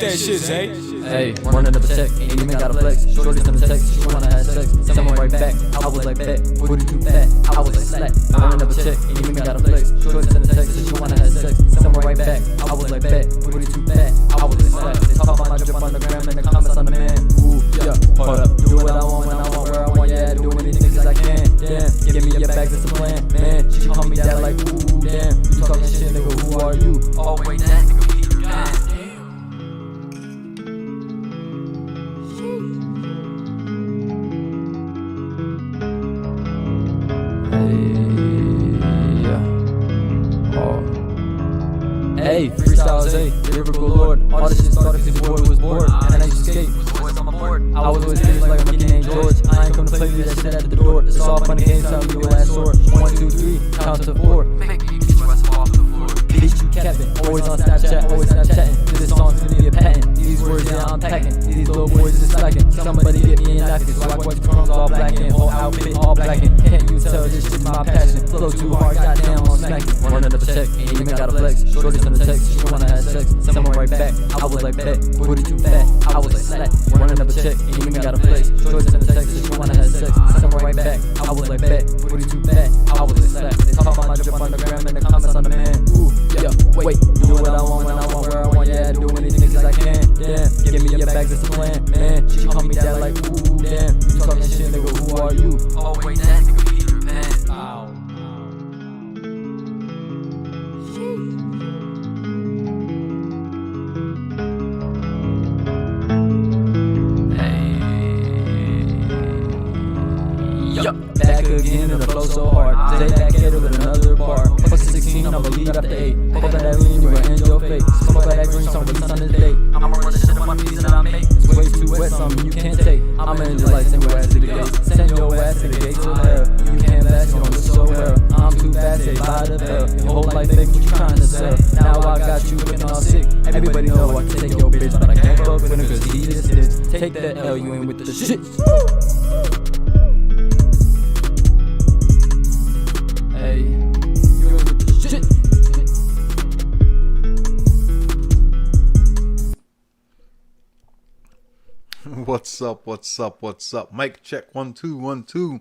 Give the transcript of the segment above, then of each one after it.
that shit, Zay. Hey, running up a check, ain't even got a flex. Shorty's in the text, she wanna have sex. Someone right back, I was like, bet. Booty too fat, I was like, slack. Running up a check, ain't even got a flex. Shorty's in the text, she wanna have sex. Someone right back, I was like, bet. Booty too fat, I was like, slack. They talk about my drip on the gram and the comments on the man. Ooh, yeah, hold up. Do what I want when I want, where I want, yeah. Do anything cause I can, damn. Give me your bag, that's the plan, man. She call me dad like, ooh, damn. You talking shit, nigga, who are you? Oh, wait, that nigga Peter Pan. Hey, freestyle Zay, lyrical lord. All this shit started cause your boy was bored, and I used to skate. I was always feeling like I'm named George. I ain't gonna play you that shit at the door. It's all fun and games, I'll leave your last sword. 1, 2, 3, count to 4. Make you get your ass off the floor. Bitch, you capping, always on Snapchat, always Snapchatting. This song's gonna be a patent. These words, yeah, I'm packing. These little boys is slacking. Somebody get me a napkin, so I watch crumbs all blacking. Whole outfit all blacking. Can't you tell this shit's my passion? Flow too hard, goddamn, I'm smacking. Running up a check, ain't even got a flex. Shorty's in the text, she wanna have sex. Someone right back, I was like, bet. Booty too fat, I was like, slack. Running up a check, ain't even got a flex. Shorty's in the text, she wanna have sex. Someone right back, I was like, bet. Booty too fat, I was like, slack. They talk about my drip on the gram and the comments on the man. Ooh, yeah, wait. Do what I want when I want, where I want, yeah. Do anything cause I can, damn. Give me your bag, that's the plan, man. She call me dad like, ooh, damn. You talking shit, nigga, who are you? Oh, wait, that nigga Peter Pan. Ow. Back again and the flow so hard. Stay back at it with another bar. Fuck 16, I'ma leave after 8. Hope that lean, you will end your fate. Smoke that green song, release on this day. I'ma run the shit on my piece that I make. It's way too wet, something you can't take. I'ma end your life, send your ass to the gate. Send your ass to the gates of hell. You can't back, you don't look so well. I'm too fast, say bye to hell. Your whole life fake, what you trying to sell? Now I got you looking all sick. Everybody know I can take your bitch, but I can't fuck with him cause he just is. Take that L, you ain't with the shit. What's up? What's up? What's up? Mic check 1 2 1 2.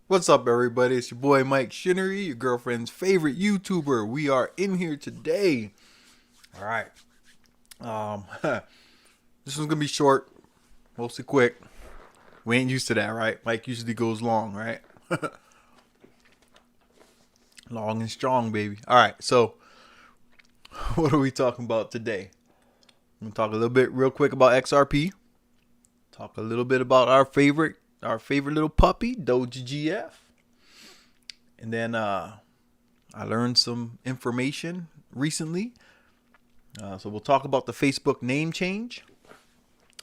What's up, everybody? It's your boy MikeShinnery, your girlfriend's favorite YouTuber. We are in here today. All right. This one's gonna be short, mostly quick. We ain't used to that, right? Mike usually goes long, right? Long and strong, baby. All right. So, what are we talking about today? I'm gonna talk a little bit, real quick, about XRP. Talk a little bit about our favorite little puppy, Doge GF. And then I learned some information recently. So we'll talk about the Facebook name change.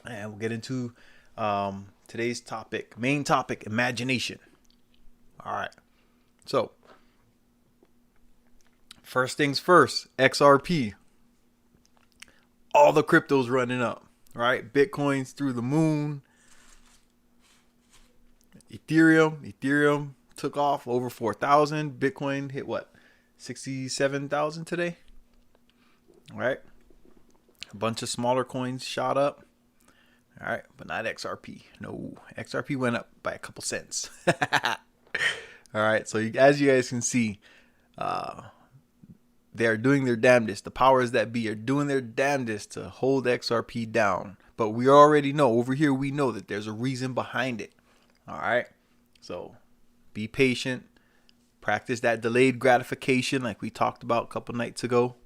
And we'll get into today's topic, main topic, imagination. All right. So first things first, XRP. All the cryptos running up. Right, Bitcoin's through the moon. Ethereum took off over 4,000. Bitcoin hit what, 67,000 today. All right, a bunch of smaller coins shot up. All right, but not XRP. No, XRP went up by a couple cents. All right, so as you guys can see, they are doing their damnedest. The powers that be are doing their damnedest to hold XRP down. But we already know, over here, we know that there's a reason behind it. All right. So be patient. Practice that delayed gratification like we talked about a couple nights ago.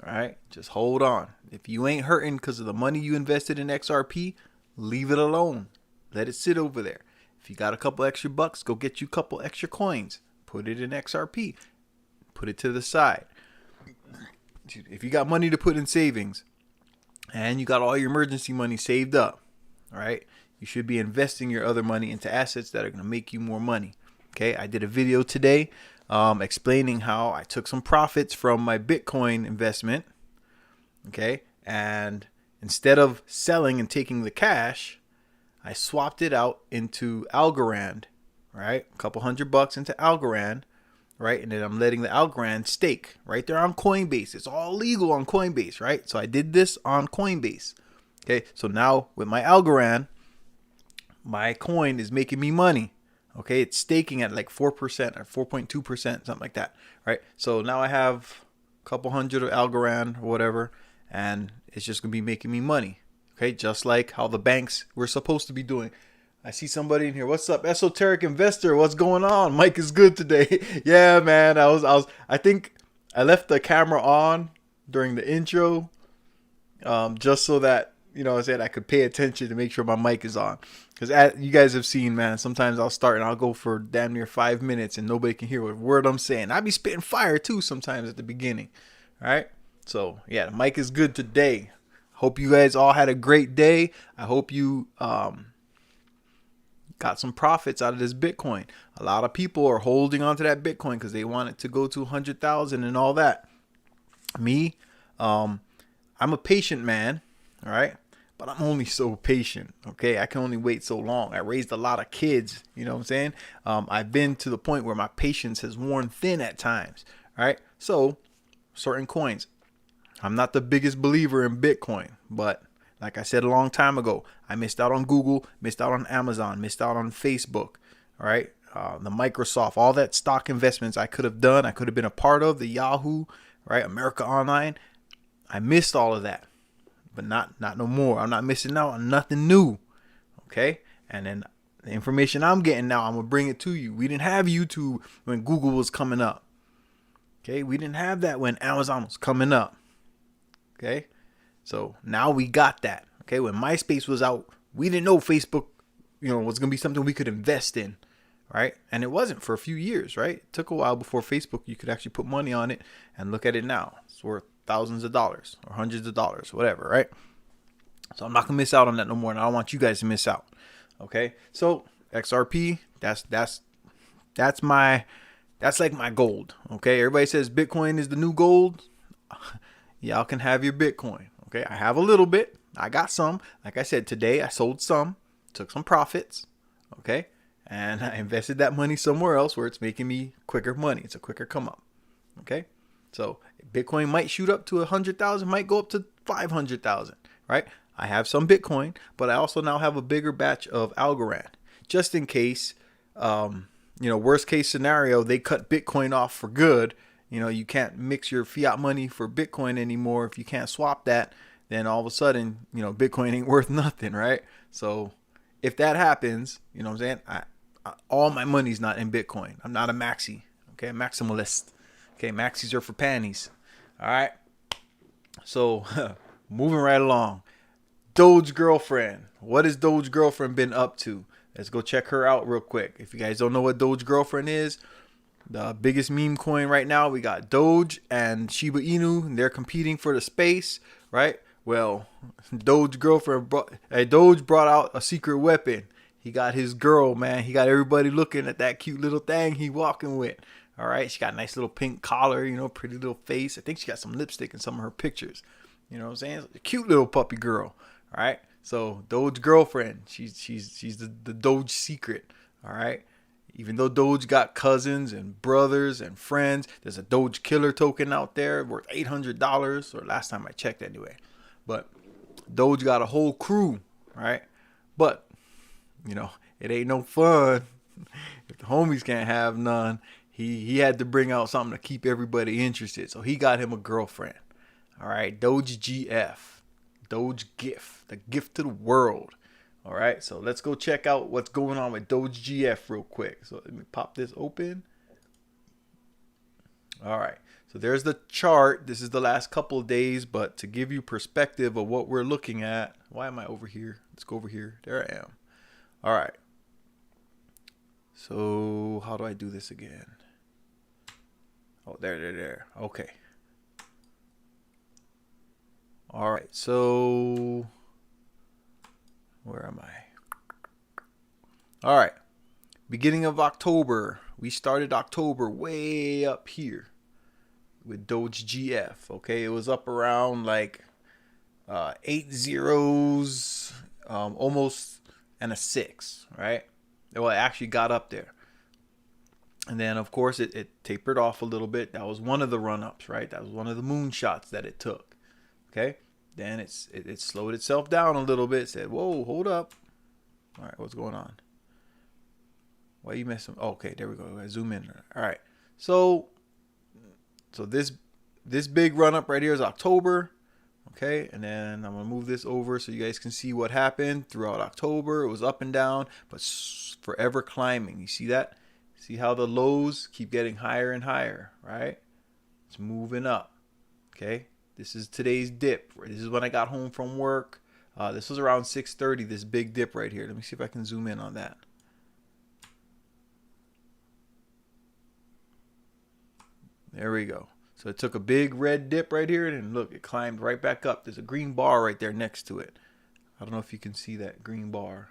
All right. Just hold on. If you ain't hurting because of the money you invested in XRP, leave it alone. Let it sit over there. If you got a couple extra bucks, go get you a couple extra coins. Put it in XRP. Put it to the side. If you got money to put in savings and you got all your emergency money saved up, all right, you should be investing your other money into assets that are going to make you more money. Okay, I did a video today explaining how I took some profits from my Bitcoin investment. Okay, and instead of selling and taking the cash, I swapped it out into Algorand, right? A couple $100 into Algorand. Right, and then I'm letting the Algorand stake right there on Coinbase. It's all legal on Coinbase, right? So I did this on Coinbase. Okay, so now with my Algorand, my coin is making me money. Okay, it's staking at like 4% or 4.2%, something like that. Right, so now I have a couple hundred of Algorand or whatever, and it's just gonna be making me money. Okay, just like how the banks were supposed to be doing. I see somebody in here. What's up, esoteric investor? What's going on? Mike is good today. Yeah, man. I think I left the camera on during the intro, just so that I said I could pay attention to make sure my mic is on. Because you guys have seen, man, sometimes I'll start and I'll go for damn near 5 minutes and nobody can hear what word I'm saying. I be spitting fire too sometimes at the beginning. All right. So yeah, the mic is good today. Hope you guys all had a great day. I hope you got some profits out of this Bitcoin. A lot of people are holding on to that Bitcoin because they want it to go to 100,000 and all that. Me, I'm a patient man, all right? But I'm only so patient, okay? I can only wait so long. I raised a lot of kids, you know what I'm saying? I've been to the point where my patience has worn thin at times, all right? So, certain coins. I'm not the biggest believer in Bitcoin, but like I said a long time ago, I missed out on Google, missed out on Amazon, missed out on Facebook, all right? The Microsoft, all that stock investments I could have done, I could have been a part of, the Yahoo, right? America Online. I missed all of that, but not no more. I'm not missing out on nothing new, okay? And then the information I'm getting now, I'm going to bring it to you. We didn't have YouTube when Google was coming up, okay? We didn't have that when Amazon was coming up, okay? So now we got that. Okay, when MySpace was out, we didn't know Facebook, was going to be something we could invest in, right? And it wasn't for a few years, right? It took a while before Facebook, you could actually put money on it, and look at it now. It's worth thousands of dollars or hundreds of dollars, whatever, right? So I'm not going to miss out on that no more, and I don't want you guys to miss out. Okay? So XRP, that's like my gold. Okay? Everybody says Bitcoin is the new gold. Y'all can have your Bitcoin. Okay, I have a little bit. I got some. Like I said, today I sold some, took some profits. Okay, and I invested that money somewhere else where it's making me quicker money. It's a quicker come up. Okay, so Bitcoin might shoot up to 100,000, might go up to 500,000. Right? I have some Bitcoin, but I also now have a bigger batch of Algorand, just in case. Worst case scenario, they cut Bitcoin off for good. You can't mix your fiat money for Bitcoin anymore. If you can't swap that, then all of a sudden, Bitcoin ain't worth nothing, right? So if that happens, you know what I'm saying? All my money's not in Bitcoin. I'm not a maxi, okay? Maximalist. Okay, maxis are for panties. All right? So moving right along. Doge girlfriend. What has Doge girlfriend been up to? Let's go check her out real quick. If you guys don't know what Doge girlfriend is, the biggest meme coin right now, we got Doge and Shiba Inu, and they're competing for the space, right? Well, Doge brought out a secret weapon. He got his girl, man. He got everybody looking at that cute little thing he walking with. All right, she got a nice little pink collar, pretty little face. I think she got some lipstick in some of her pictures. You know what I'm saying? A cute little puppy girl. All right, so Doge girlfriend, she's the Doge secret. All right. Even though Doge got cousins and brothers and friends, there's a Doge killer token out there worth $800, or last time I checked anyway. But Doge got a whole crew, right? But, it ain't no fun if the homies can't have none. He had to bring out something to keep everybody interested. So he got him a girlfriend. All right, Doge GF. Doge gift. The gift to the world. All right, so let's go check out what's going on with Doge GF real quick. So let me pop this open. All right, so there's the chart. This is the last couple of days, but to give you perspective of what we're looking at. Why am I over here? Let's go over here. There I am. All right. So how do I do this again? Oh, there. Okay. All right, so where am I? All right. Beginning of October. We started October way up here with Doge GF. Okay. It was up around like 8 zeros, almost, and a 6, right? Well, it actually got up there. And then, of course, it tapered off a little bit. That was one of the run-ups, right? That was one of the moonshots that it took. Okay. Then it slowed itself down a little bit. Said, whoa, hold up. All right, what's going on? Why you messing? Oh, okay, there we go. I zoom in. All right. So this big run up right here is October. Okay, and then I'm gonna move this over so you guys can see what happened throughout October. It was up and down, but forever climbing. You see that? See how the lows keep getting higher and higher, right? It's moving up. Okay, this is today's dip. This is when I got home from work. This was around 6:30. This big dip right here. Let me see if I can zoom in on that. There we go. So it took a big red dip right here, and look, it climbed right back up. There's a green bar right there next to it. I don't know if you can see that green bar.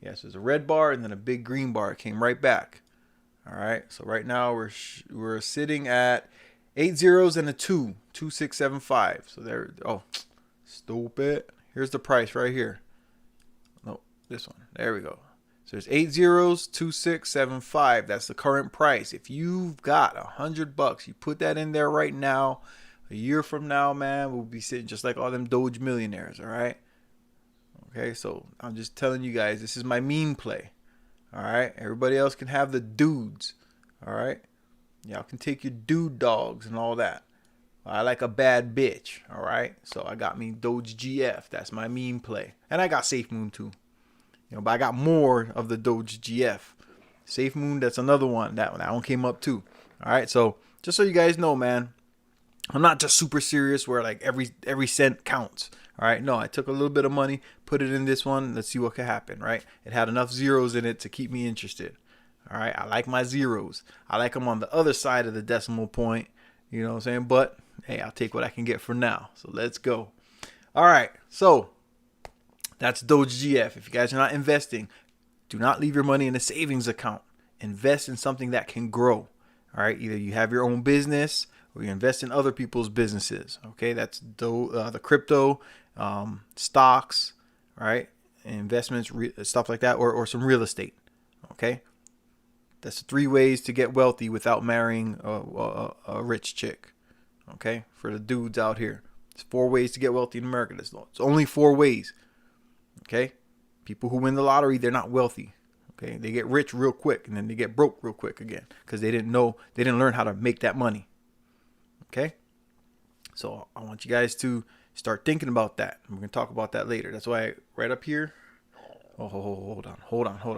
Yes, there's a red bar and then a big green bar. It came right back. All right. So right now we're sitting at 8 zeros and a 2, 2675. So there. Oh, stupid. Here's the price right here. No, this one. There we go. So there's 8 zeros, 2675. That's the current price. If you've got $100, you put that in there right now. A year from now, man, we'll be sitting just like all them Doge millionaires. All right. Okay. So I'm just telling you guys, this is my meme play. All right. Everybody else can have the dudes. All right. Y'all can take your dude dogs and all that. I like a bad bitch. All right. So I got me Doge GF. That's my meme play. And I got Safe Moon too. But I got more of the Doge GF. Safe Moon, that's another one. That one came up too. All right, so just so you guys know, man, I'm not just super serious where like every cent counts. All right, no, I took a little bit of money, put it in this one. Let's see what could happen, right? It had enough zeros in it to keep me interested. All right, I like my zeros. I like them on the other side of the decimal point. You know what I'm saying? But hey, I'll take what I can get for now. So let's go. All right, so that's Doge GF. If you guys are not investing, do not leave your money in a savings account. Invest in something that can grow. All right. Either you have your own business or you invest in other people's businesses. Okay. That's the crypto, stocks, right? Investments, stuff like that, or some real estate. Okay. That's 3 ways to get wealthy without marrying a rich chick. Okay. For the dudes out here, it's 4 ways to get wealthy in America. It's only 4 ways. Okay, people who win the lottery, they're not wealthy. Okay, they get rich real quick and then they get broke real quick again because they didn't learn how to make that money. Okay, so I want you guys to start thinking about that. We're gonna talk about that later. That's why right up here. Oh, hold on. All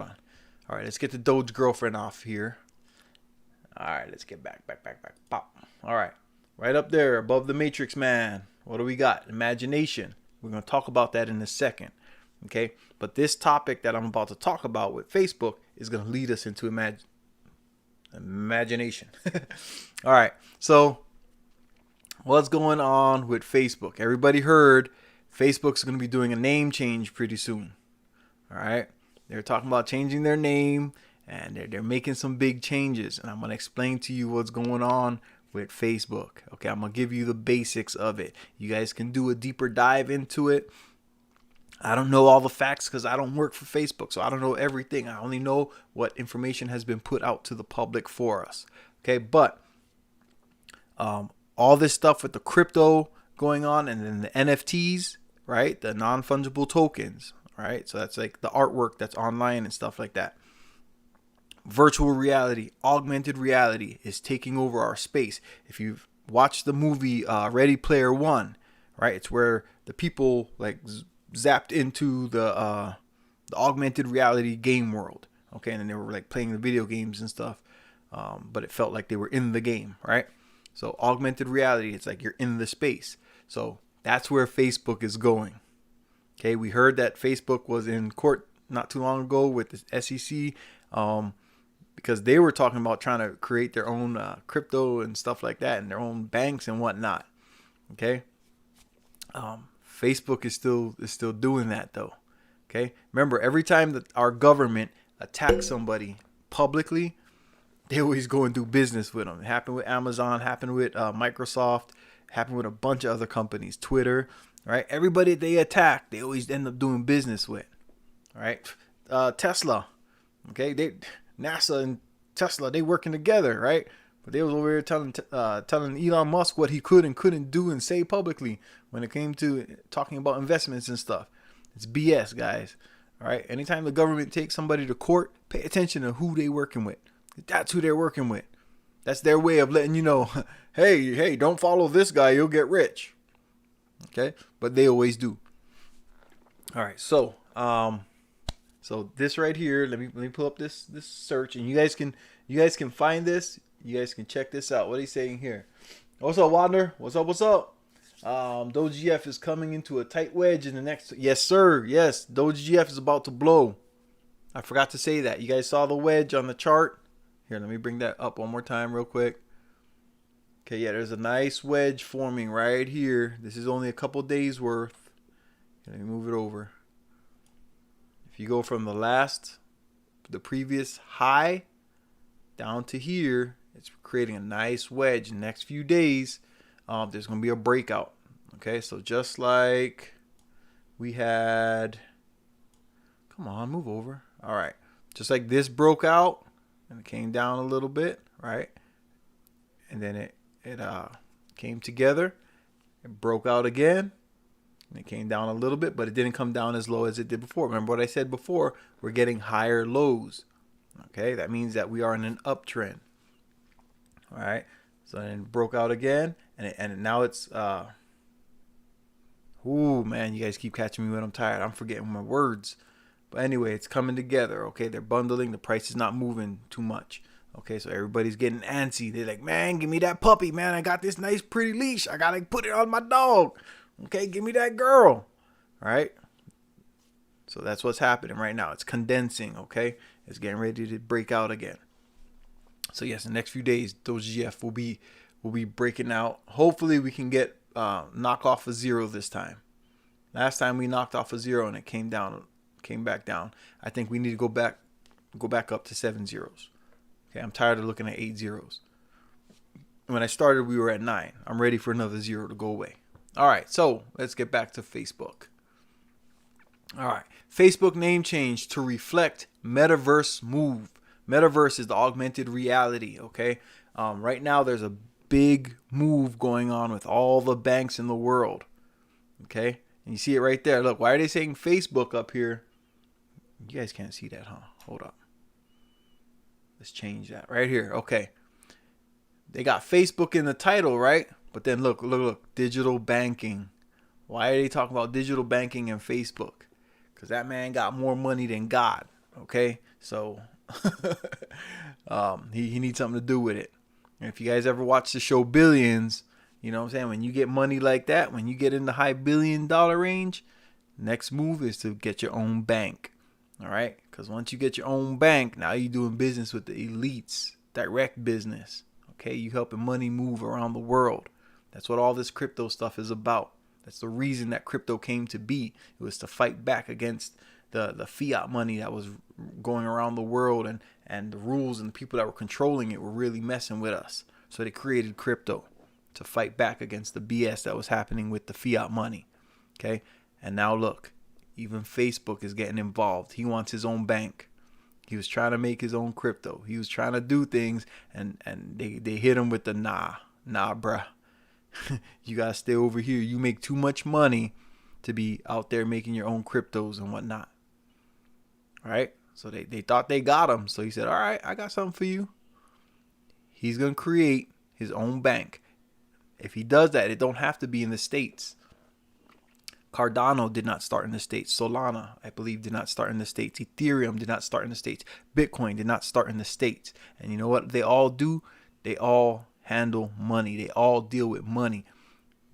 right, let's get the Doge girlfriend off here. All right, let's get back. Pop. All right, right up there above the Matrix, man. What do we got? Imagination. We're gonna talk about that in a second. Okay, but this topic that I'm about to talk about with Facebook is going to lead us into imagination. All right, so what's going on with Facebook? Everybody heard Facebook's going to be doing a name change pretty soon. All right, they're talking about changing their name and they're making some big changes. And I'm going to explain to you what's going on with Facebook. Okay, I'm going to give you the basics of it. You guys can do a deeper dive into it. I don't know all the facts because I don't work for Facebook, so I don't know everything. I only know what information has been put out to the public for us. Okay, but all this stuff with the crypto going on and then the NFTs, right? The non-fungible tokens, right? So that's like the artwork that's online and stuff like that. Virtual reality, augmented reality is taking over our space. If you've watched the movie Ready Player One, right? It's where the people like zapped into the augmented reality game world. Okay, and then they were like playing the video games and stuff, but it felt like they were in the game, right? So augmented reality, it's like you're in the space. So that's where Facebook is going. Okay, we heard that Facebook was in court not too long ago with the SEC because they were talking about trying to create their own crypto and stuff like that and their own banks and whatnot. Okay. Facebook is still doing that though. Okay. Remember, every time that our government attacks somebody publicly, they always go and do business with them. It happened with Amazon, happened with Microsoft, happened with a bunch of other companies, Twitter, right? Everybody they attack, they always end up doing business with, right? Tesla, okay? NASA and Tesla, they working together, right? But they was over here telling Elon Musk what he could and couldn't do and say publicly when it came to talking about investments and stuff. It's BS, guys. All right. Anytime the government takes somebody to court, pay attention to who they working with. That's who they're working with. That's their way of letting you know, hey, don't follow this guy, you'll get rich. Okay, but they always do. All right, so this right here, let me pull up this search, and you guys can find this. You guys can check this out. What he's saying here. What's up, Wadner? What's up? Doge GF is coming into a tight wedge in the next. Yes, sir. Yes, Doge GF is about to blow. I forgot to say that. You guys saw the wedge on the chart. Here, let me bring that up one more time real quick. Okay, yeah, there's a nice wedge forming right here. This is only a couple days worth. Let me move it over. If you go from the previous high down to here, it's creating a nice wedge. In the next few days, there's going to be a breakout. Okay, so just like we had, come on, move over. All right, just like this broke out and it came down a little bit, right? And then it came together. It broke out again. And it came down a little bit, but it didn't come down as low as it did before. Remember what I said before? We're getting higher lows. Okay, that means that we are in an uptrend. All right, so then it broke out again, and now it's ooh, man, you guys keep catching me when I'm tired. I'm forgetting my words. But anyway, it's coming together. Okay, they're bundling. The price is not moving too much. Okay, so everybody's getting antsy. They're like, man, give me that puppy, man. I got this nice pretty leash. I gotta put it on my dog. Okay, give me that girl. All right. So that's what's happening right now. It's condensing. Okay, it's getting ready to break out again. So yes, in the next few days, those GF will be breaking out. Hopefully, we can get knock off a zero this time. Last time we knocked off a zero and it came back down. I think we need to go back up to 7 zeros. Okay, I'm tired of looking at 8 zeros. When I started, we were at 9. I'm ready for another zero to go away. All right, so let's get back to Facebook. All right, Facebook name change to reflect metaverse move. Metaverse is the augmented reality, okay? Right now, there's a big move going on with all the banks in the world, okay? And you see it right there. Look, why are they saying Facebook up here? You guys can't see that, huh? Hold up. Let's change that right here. Okay. They got Facebook in the title, right? But then look, digital banking. Why are they talking about digital banking and Facebook? Because that man got more money than God, okay? So he needs something to do with it. And if you guys ever watch the show Billions, you know what I'm saying? When you get money like that, when you get in the high $1 billion range, next move is to get your own bank. All right? Because once you get your own bank, now you're doing business with the elites, direct business. Okay? You helping money move around the world. That's what all this crypto stuff is about. That's the reason that crypto came to be. It was to fight back against the fiat money that was going around the world, and the rules and the people that were controlling it were really messing with us. So they created crypto to fight back against the BS that was happening with the fiat money. Okay? And now look, even Facebook is getting involved. He wants his own bank. He was trying to make his own crypto. He was trying to do things, and they hit him with the nah, bruh. You gotta stay over here. You make too much money to be out there making your own cryptos and whatnot. All right? So they thought they got him. So he said, all right, I got something for you. He's gonna create his own bank. If he does that, it don't have to be in the States. Cardano did not start in the States. Solana, I believe, did not start in the States. Ethereum did not start in the States. Bitcoin did not start in the States. And you know what they all do? They all handle money. They all deal with money.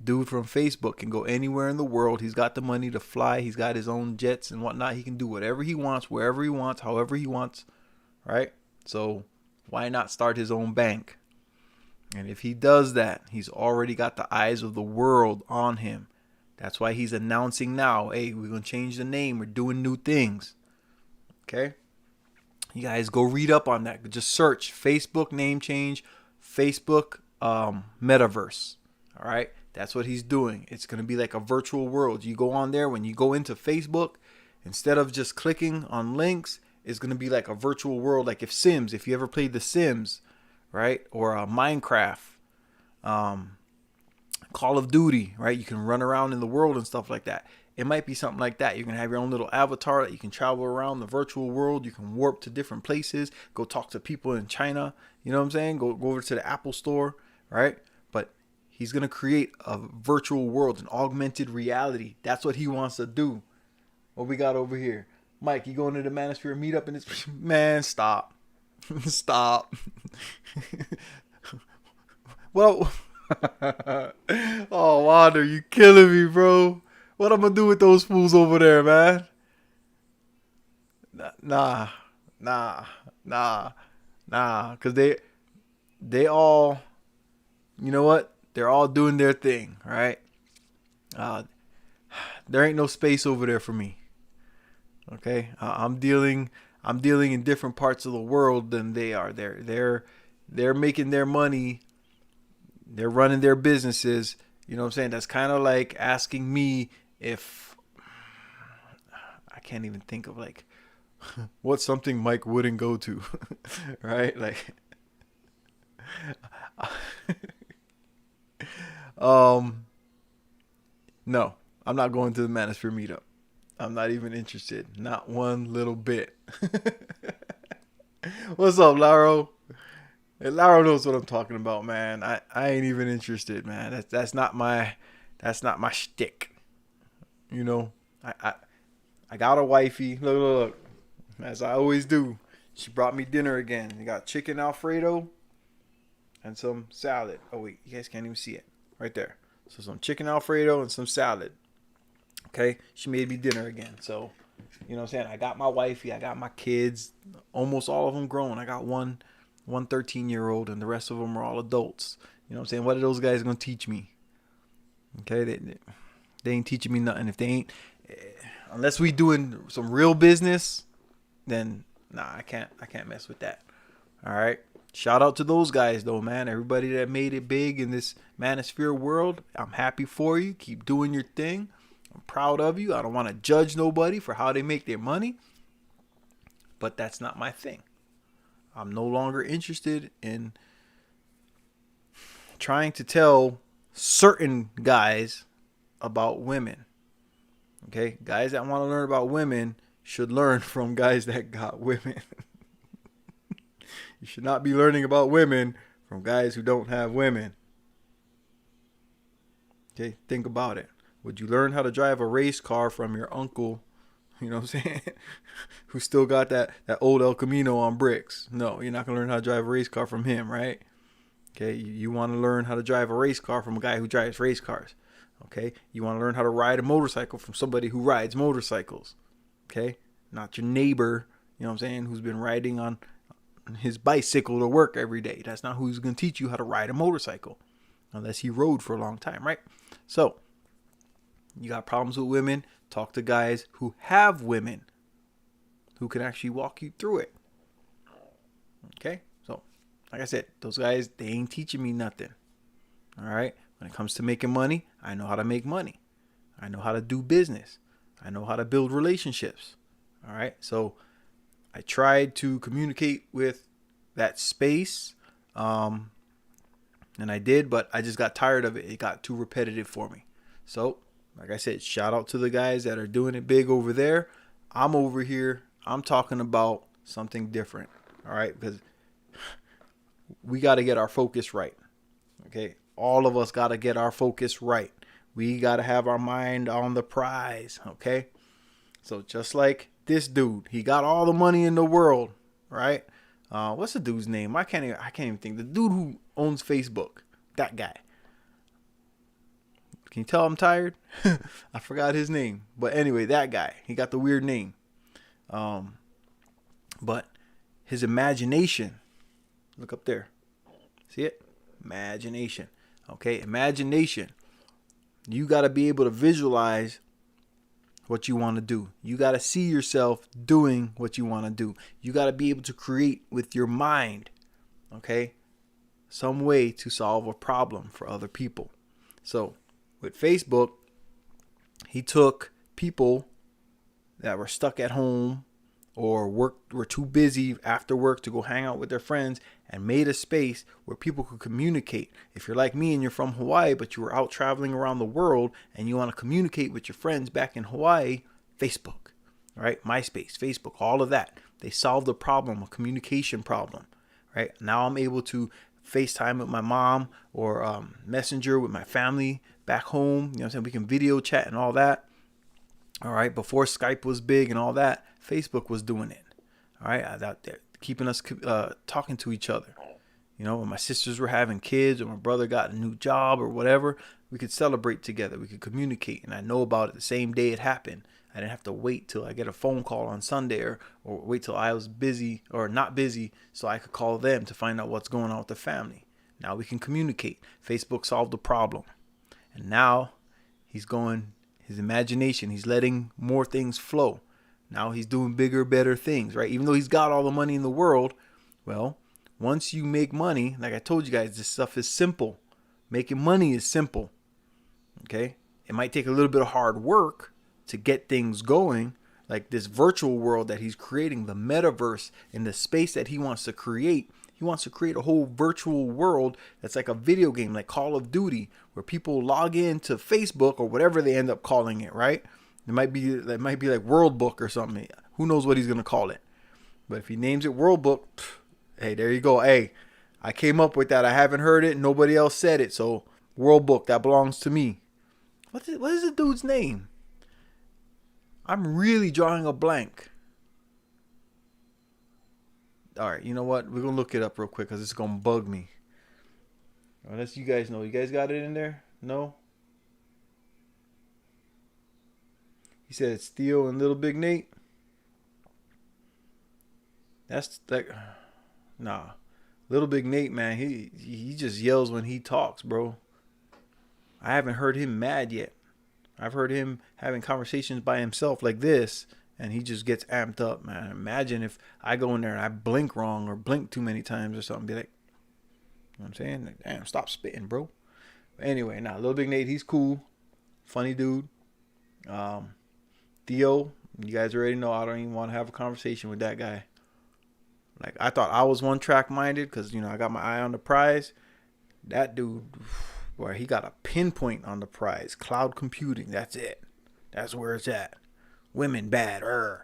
Dude from Facebook can go anywhere in the world. He's got the money to fly. He's got his own jets and whatnot. He can do whatever he wants, wherever he wants, however he wants. Right? So why not start his own bank? And if he does that, he's already got the eyes of the world on him. That's why he's announcing now, hey, we're going to change the name. We're doing new things. Okay? You guys go read up on that. Just search Facebook name change, Facebook metaverse. All right? That's what he's doing. It's going to be like a virtual world. You go on there. When you go into Facebook, instead of just clicking on links, it's going to be like a virtual world. Like if you ever played The Sims, right? Or Minecraft, Call of Duty, right? You can run around in the world and stuff like that. It might be something like that. You can have your own little avatar that you can travel around the virtual world. You can warp to different places, go talk to people in China. You know what I'm saying? Go over to the Apple store, right? But he's going to create a virtual world, an augmented reality. That's what he wants to do. What we got over here? Mike, you going to the Manosphere meetup in this? Man, stop. Stop. Well, oh, Wander, you killing me, bro. What I'm gonna do with those fools over there, man? Nah, cause they all, you know what? They're all doing their thing, right? There ain't no space over there for me. Okay, I'm dealing in different parts of the world than they are. They're making their money. They're running their businesses. You know what I'm saying? That's kind of like asking me if I can't even think of like what's something Mike wouldn't go to, right? Like, no, I'm not going to the Manosphere meetup. I'm not even interested. Not one little bit. What's up, Laro? Hey, Laro knows what I'm talking about, man. I ain't even interested, man. That's not my shtick. You know, I got a wifey. Look, as I always do. She brought me dinner again. We got chicken Alfredo and some salad. Oh wait, you guys can't even see it. Right there. So some chicken Alfredo and some salad. Okay, she made me dinner again. So, you know what I'm saying? I got my wifey, I got my kids, almost all of them grown. I got one 13-year-old and the rest of them are all adults. You know what I'm saying? What are those guys going to teach me? Okay, they ain't teaching me nothing. If they ain't, unless we doing some real business, then nah, I can't mess with that. All right. Shout out to those guys though, man. Everybody that made it big in this Manosphere world. I'm happy for you. Keep doing your thing. I'm proud of you. I don't want to judge nobody for how they make their money, but that's not my thing. I'm no longer interested in trying to tell certain guys about women. Okay? Guys that want to learn about women should learn from guys that got women. You should not be learning about women from guys who don't have women. Okay? Think about it. Would you learn how to drive a race car from your uncle, you know what I'm saying, who still got that old El Camino on bricks? No, you're not going to learn how to drive a race car from him, right? Okay, you want to learn how to drive a race car from a guy who drives race cars. Okay, you want to learn how to ride a motorcycle from somebody who rides motorcycles. Okay, not your neighbor, you know what I'm saying, who's been riding on his bicycle to work every day. That's not who's going to teach you how to ride a motorcycle, unless he rode for a long time, right? So, you got problems with women, talk to guys who have women who can actually walk you through it. Okay? So, like I said, those guys, they ain't teaching me nothing. All right? When it comes to making money, I know how to make money. I know how to do business. I know how to build relationships. All right? So, I tried to communicate with that space, and I did, but I just got tired of it. It got too repetitive for me. So, like I said, shout out to the guys that are doing it big over there. I'm over here. I'm talking about something different. All right? Because we got to get our focus right. Okay? All of us got to get our focus right. We got to have our mind on the prize. Okay? So just like this dude, he got all the money in the world. Right? What's the dude's name? I can't even think. The dude who owns Facebook. That guy. Can you tell I'm tired? I forgot his name. But anyway, that guy. He got the weird name. But his imagination. Look up there. See it? Imagination. Okay, imagination. You got to be able to visualize what you want to do. You got to see yourself doing what you want to do. You got to be able to create with your mind. Okay? Some way to solve a problem for other people. So, with Facebook, he took people that were stuck at home, or were too busy after work to go hang out with their friends and made a space where people could communicate. If you're like me and you're from Hawaii, but you were out traveling around the world and you want to communicate with your friends back in Hawaii, Facebook, right? MySpace, Facebook, all of that. They solved a problem, a communication problem, right? Now I'm able to FaceTime with my mom or Messenger with my family back home. You know what I'm saying? We can video chat and all that. All right. Before Skype was big and all that, Facebook was doing it. All right. Out there keeping us talking to each other. You know, when my sisters were having kids or my brother got a new job or whatever, we could celebrate together. We could communicate. And I know about it the same day it happened. I didn't have to wait till I get a phone call on Sunday or wait till I was busy or not busy so I could call them to find out what's going on with the family. Now we can communicate. Facebook solved the problem. And now he's going, his imagination, he's letting more things flow. Now he's doing bigger, better things, right? Even though he's got all the money in the world, well, once you make money, like I told you guys, this stuff is simple. Making money is simple, okay? It might take a little bit of hard work to get things going, like this virtual world that he's creating, the metaverse, in the space that he wants to create. He wants to create a whole virtual world that's like a video game, like Call of Duty, where people log in to Facebook or whatever they end up calling it, right? It might be like World Book or something. Who knows what he's gonna call it? But if he names it World Book, hey, there you go. Hey, I came up with that. I haven't heard it. Nobody else said it. So World Book, that belongs to me. What is the dude's name? I'm really drawing a blank. All right, you know what? We're going to look it up real quick because it's going to bug me. Unless you guys know. You guys got it in there? No? He said it's Theo and Little Big Nate. That's like... Nah. Little Big Nate, man, he just yells when he talks, bro. I haven't heard him mad yet. I've heard him having conversations by himself like this, and he just gets amped up, man. Imagine if I go in there and I blink wrong or blink too many times or something. Be like, you know what I'm saying? Like, damn, stop spitting, bro. But anyway, Little Big Nate, he's cool. Funny dude. Theo, you guys already know I don't even want to have a conversation with that guy. Like, I thought I was one track minded because, you know, I got my eye on the prize. That dude, boy, he got a pinpoint on the prize. Cloud computing, that's it. That's where it's at. Women bad. I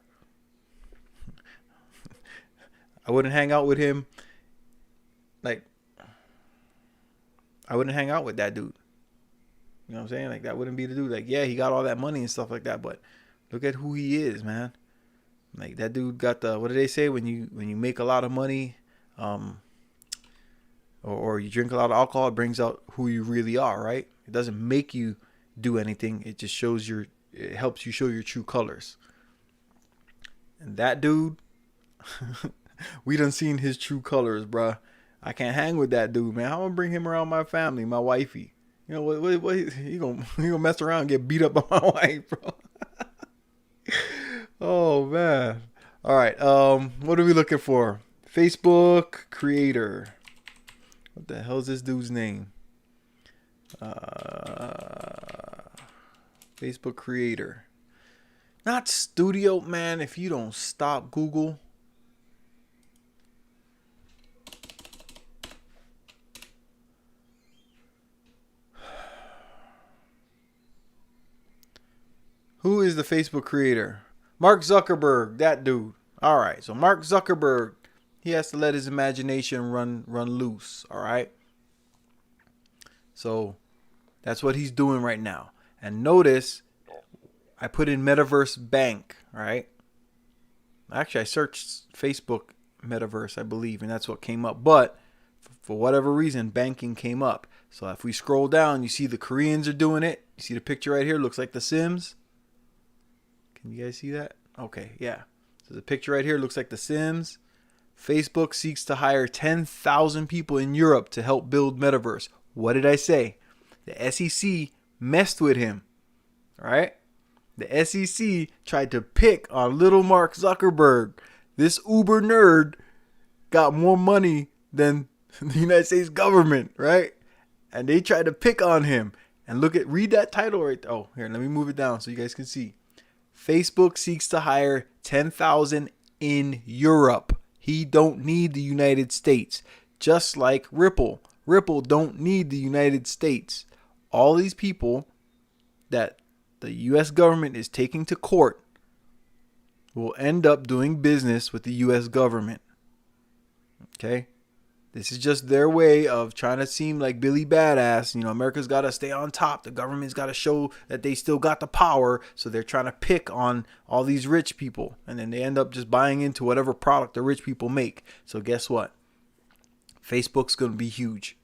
wouldn't hang out with him. Like, I wouldn't hang out with that dude. You know what I'm saying? Like, that wouldn't be the dude. Like, yeah, he got all that money and stuff like that, but look at who he is, man. Like, that dude got the, what do they say when you make a lot of money, or you drink a lot of alcohol, it brings out who you really are, right? It doesn't make you do anything. It just it helps you show your true colors. And that dude, we done seen his true colors, bruh. I can't hang with that dude, man. How am I gonna bring him around my family, my wifey? You know what he gonna mess around and get beat up by my wife, bro. Oh man. All right. What are we looking for? Facebook creator. What the hell is this dude's name? Facebook creator. Not studio, man. If you don't stop, Google. Who is the Facebook creator? Mark Zuckerberg, that dude. All right, so Mark Zuckerberg, he has to let his imagination run loose, all right? So that's what he's doing right now. And notice I put in Metaverse Bank, right? Actually, I searched Facebook Metaverse, I believe, and that's what came up. But for whatever reason, banking came up. So if we scroll down, you see the Koreans are doing it. You see the picture right here, looks like The Sims. Can you guys see that? Okay, yeah. So the picture right here looks like The Sims. Facebook seeks to hire 10,000 people in Europe to help build Metaverse. What did I say? The SEC messed with him. All right? The SEC tried to pick on little Mark Zuckerberg. This Uber nerd got more money than the United States government, right? And they tried to pick on him. And read that title right there. Oh, here, let me move it down so you guys can see. Facebook seeks to hire 10,000 in Europe. He don't need the United States. Just like Ripple. Ripple don't need the United States. All these people that the U.S. government is taking to court will end up doing business with the U.S. government. Okay? This is just their way of trying to seem like Billy Badass. You know, America's got to stay on top. The government's got to show that they still got the power. So they're trying to pick on all these rich people. And then they end up just buying into whatever product the rich people make. So guess what? Facebook's going to be huge.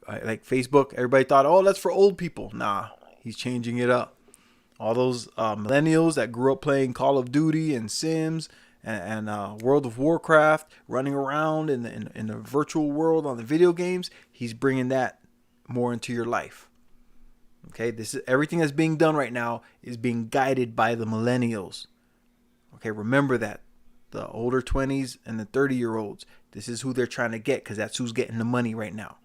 Like Facebook, everybody thought, oh, that's for old people. Nah, he's changing it up. All those millennials that grew up playing Call of Duty and Sims and World of Warcraft, running around in the virtual world on the video games, he's bringing that more into your life. Okay, this is everything that's being done right now is being guided by the millennials. Okay, remember that. The older 20s and the 30-year-olds, this is who they're trying to get because that's who's getting the money right now.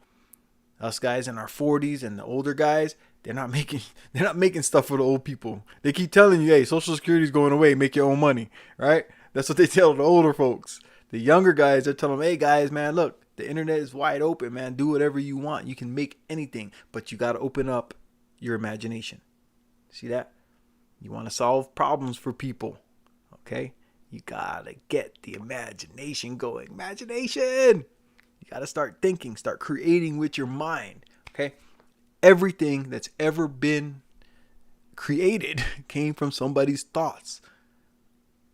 Us guys in our 40s and the older guys, they're not making stuff for the old people. They keep telling you, hey, Social Security is going away, make your own money, right? That's what they tell the older folks. The younger guys, they're telling them, hey guys, man, look, the internet is wide open, man. Do whatever you want. You can make anything, but you got to open up your imagination. See that? You want to solve problems for people, okay? You got to get the imagination going. Imagination! You got to start thinking, start creating with your mind, okay? Everything that's ever been created came from somebody's thoughts.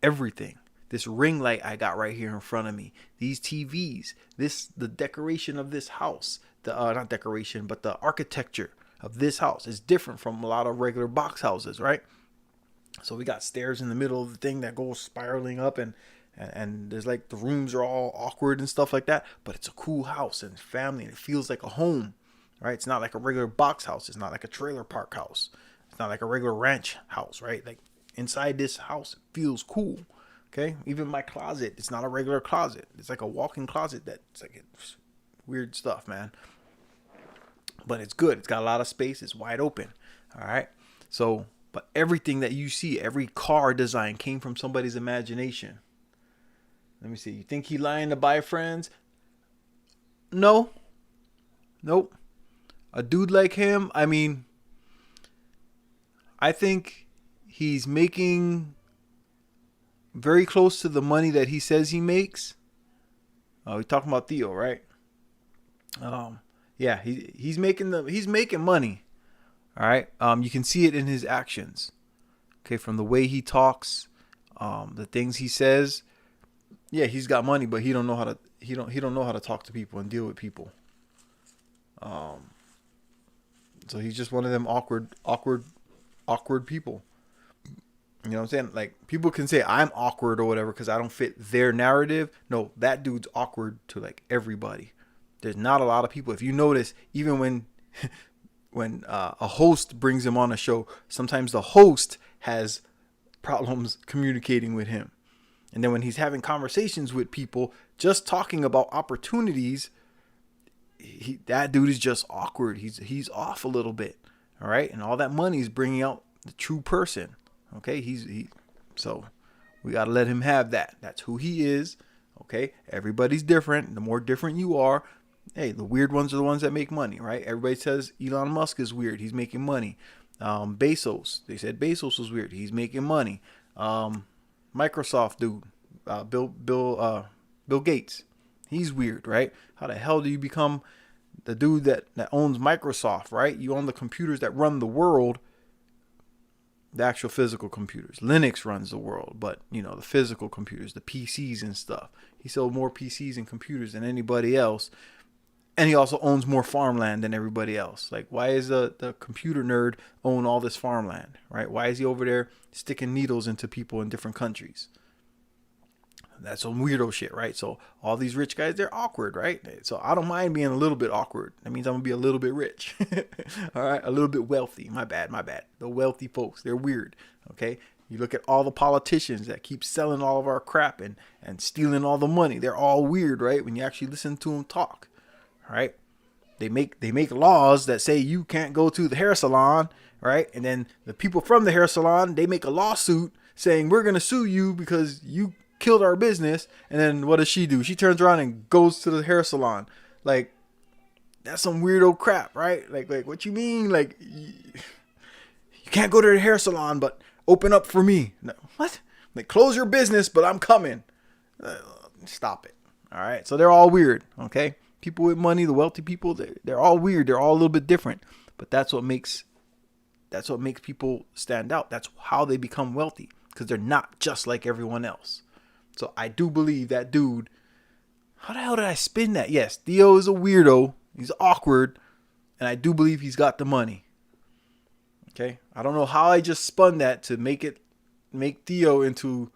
Everything. This ring light I got right here in front of me, these TVs, the decoration of this house, not decoration, but the architecture of this house is different from a lot of regular box houses, right? So we got stairs in the middle of the thing that goes spiraling up and there's like the rooms are all awkward and stuff like that, but it's a cool house and family and it feels like a home, right? It's not like a regular box house. It's not like a trailer park house. It's not like a regular ranch house, right? Like inside this house, it feels cool. Okay, even my closet, it's not a regular closet. It's like a walk-in closet that's like it's weird stuff, man. But it's good. It's got a lot of space. It's wide open. All right. So, but everything that you see, every car design came from somebody's imagination. Let me see. You think he lying to buy friends? No. Nope. A dude like him, I mean, I think he's making very close to the money that he says he makes. We're talking about Theo, right? Yeah, he's making money. All right. You can see it in his actions. Okay, from the way he talks, the things he says. Yeah, he's got money, but he don't know how to talk to people and deal with people. So he's just one of them awkward people. You know what I'm saying? Like, people can say I'm awkward or whatever because I don't fit their narrative. No, that dude's awkward to like everybody. There's not a lot of people. If you notice, even when a host brings him on a show, sometimes the host has problems communicating with him. And then when he's having conversations with people, just talking about opportunities, that dude is just awkward. He's off a little bit. All right. And all that money is bringing out the true person. Okay, so we got to let him have that. That's who he is. Okay, everybody's different. The more different you are, hey, the weird ones are the ones that make money, right? Everybody says Elon Musk is weird. He's making money. Bezos, they said Bezos was weird. He's making money. Microsoft dude, Bill Gates, he's weird, right? How the hell do you become the dude that owns Microsoft, right? You own the computers that run the world. The actual physical computers. Linux runs the world, but you know, the physical computers, the PCs and stuff. He sold more PCs and computers than anybody else. And he also owns more farmland than everybody else. Like, why is the computer nerd own all this farmland, right? Why is he over there sticking needles into people in different countries? That's some weirdo shit, right? So all these rich guys, they're awkward, right? So I don't mind being a little bit awkward. That means I'm gonna be a little bit rich. All right, a little bit wealthy. My bad. The wealthy folks, they're weird. Okay, you look at all the politicians that keep selling all of our crap and stealing all the money. They're all weird, right? When you actually listen to them talk, all right? They make laws that say you can't go to the hair salon, right? And then the people from the hair salon, they make a lawsuit saying we're gonna sue you because you killed our business. And then what does she do? She turns around and goes to the hair salon. Like, that's some weirdo crap, right? Like what you mean? Like, you can't go to the hair salon, but open up for me. No, what? Like, close your business, but I'm coming. Stop it. All right. So they're all weird. Okay. People with money, the wealthy people, they're all weird. They're all a little bit different. But that's what makes people stand out. That's how they become wealthy, because they're not just like everyone else. So I do believe that dude. How the hell did I spin that? Yes, Theo is a weirdo. He's awkward. And I do believe he's got the money. Okay. I don't know how I just spun that to make Theo into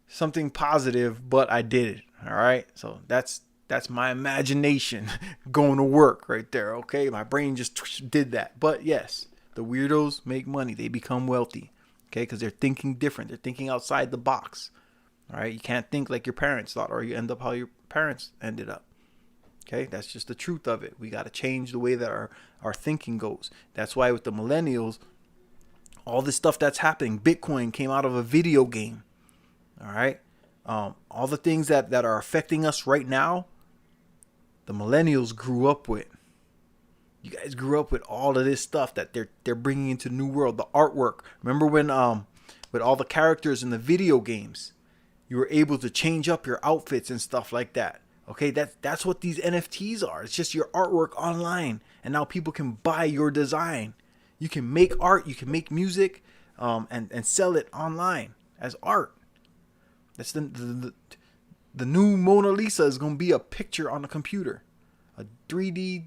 something positive, but I did it. All right. So that's my imagination going to work right there. Okay. My brain just did that. But yes, the weirdos make money. They become wealthy. Okay. Because they're thinking different. They're thinking outside the box. All right. You can't think like your parents thought, or you end up how your parents ended up. Okay. That's just the truth of it. We got to change the way that our thinking goes. That's why with the millennials, all this stuff that's happening, Bitcoin came out of a video game. All right. All the things that are affecting us right now, the millennials grew up with. You guys grew up with all of this stuff that they're bringing into the new world. The artwork. Remember when with all the characters in the video games, you were able to change up your outfits and stuff like that. Okay, that's what these NFTs are. It's just your artwork online, and now people can buy your design. You can make art, you can make music, and sell it online as art. That's the new Mona Lisa is gonna be a picture on a computer, a 3D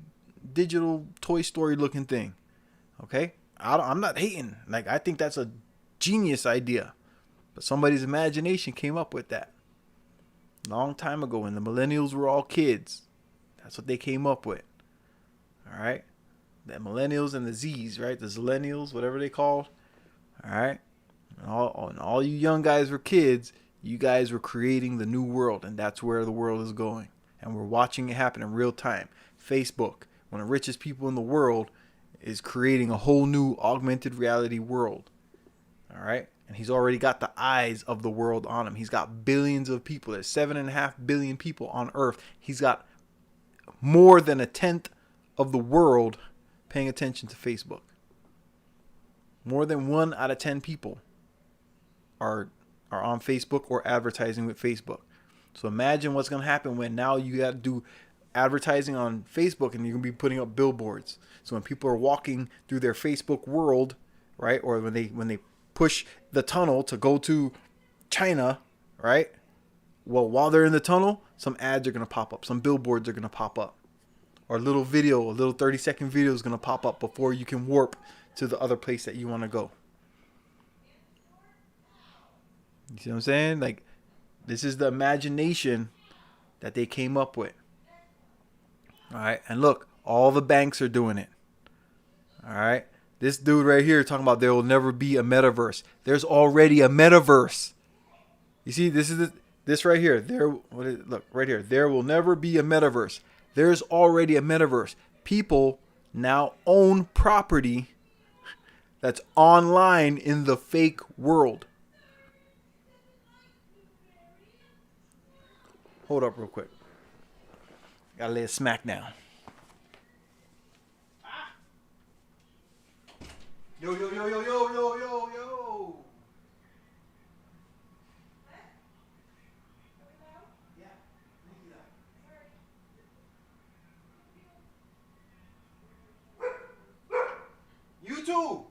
digital Toy Story looking thing. Okay, I'm not hating. Like, I think that's a genius idea, but somebody's imagination came up with that long time ago when the millennials were all kids. That's what they came up with. All right, the millennials and the Z's, right? The zillennials, whatever they called. All right, and all you young guys were kids. You guys were creating the new world, and that's where the world is going. And we're watching it happen in real time. Facebook, one of the richest people in the world, is creating a whole new augmented reality world. All right. And he's already got the eyes of the world on him. He's got billions of people. There's 7.5 billion people on Earth. He's got more than 1/10 of the world paying attention to Facebook. More than 1 out of 10 people are on Facebook or advertising with Facebook. So imagine what's going to happen when now you got to do advertising on Facebook, and you're going to be putting up billboards. So when people are walking through their Facebook world, right, or when they push the tunnel to go to China, right, well, while they're in the tunnel, some ads are going to pop up, some billboards are going to pop up, or a little 30-second video is going to pop up before you can warp to the other place that you want to go. You see what I'm saying? Like, this is the imagination that they came up with. All right. And look, all the banks are doing it. All right. This dude right here talking about there will never be a metaverse. There's already a metaverse. You see, this right here. Look right here. There will never be a metaverse. There's already a metaverse. People now own property that's online in the fake world. Hold up real quick. Gotta lay a smack down. Yo, yo, yo, yo, yo, yo, yo, yo. Yeah. You too.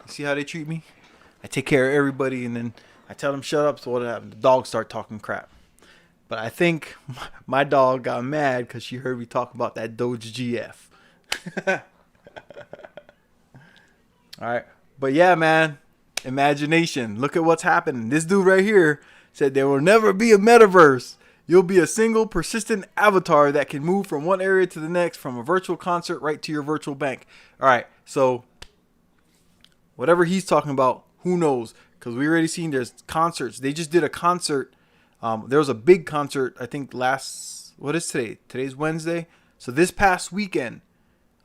See how they treat me? I take care of everybody, and then I tell them shut up, so what happens? The dogs start talking crap. But I think my dog got mad because she heard me talk about that Doge GF. All right. But yeah, man, imagination. Look at what's happening. This dude right here said there will never be a metaverse. You'll be a single persistent avatar that can move from one area to the next, from a virtual concert right to your virtual bank. All right. So whatever he's talking about, who knows? Because we already seen there's concerts. They just did a concert. There was a big concert, I think what is today? Today's Wednesday. So this past weekend,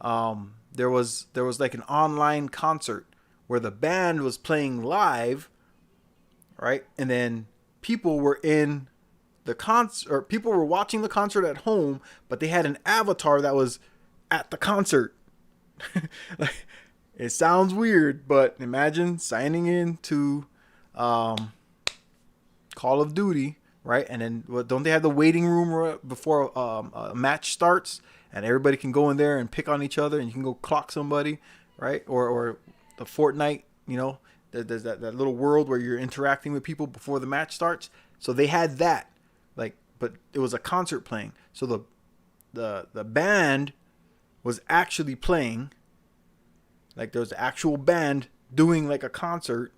there was like an online concert where the band was playing live, right? And then people were in the concert, or people were watching the concert at home, but they had an avatar that was at the concert. Like, it sounds weird, but imagine signing in to Call of Duty, right? And then don't they have the waiting room before a match starts, and everybody can go in there and pick on each other, and you can go clock somebody, right? Or the Fortnite, you know, there's that little world where you're interacting with people before the match starts. So they had that, like, but it was a concert playing. So the band was actually playing. Like, there was an actual band doing like a concert,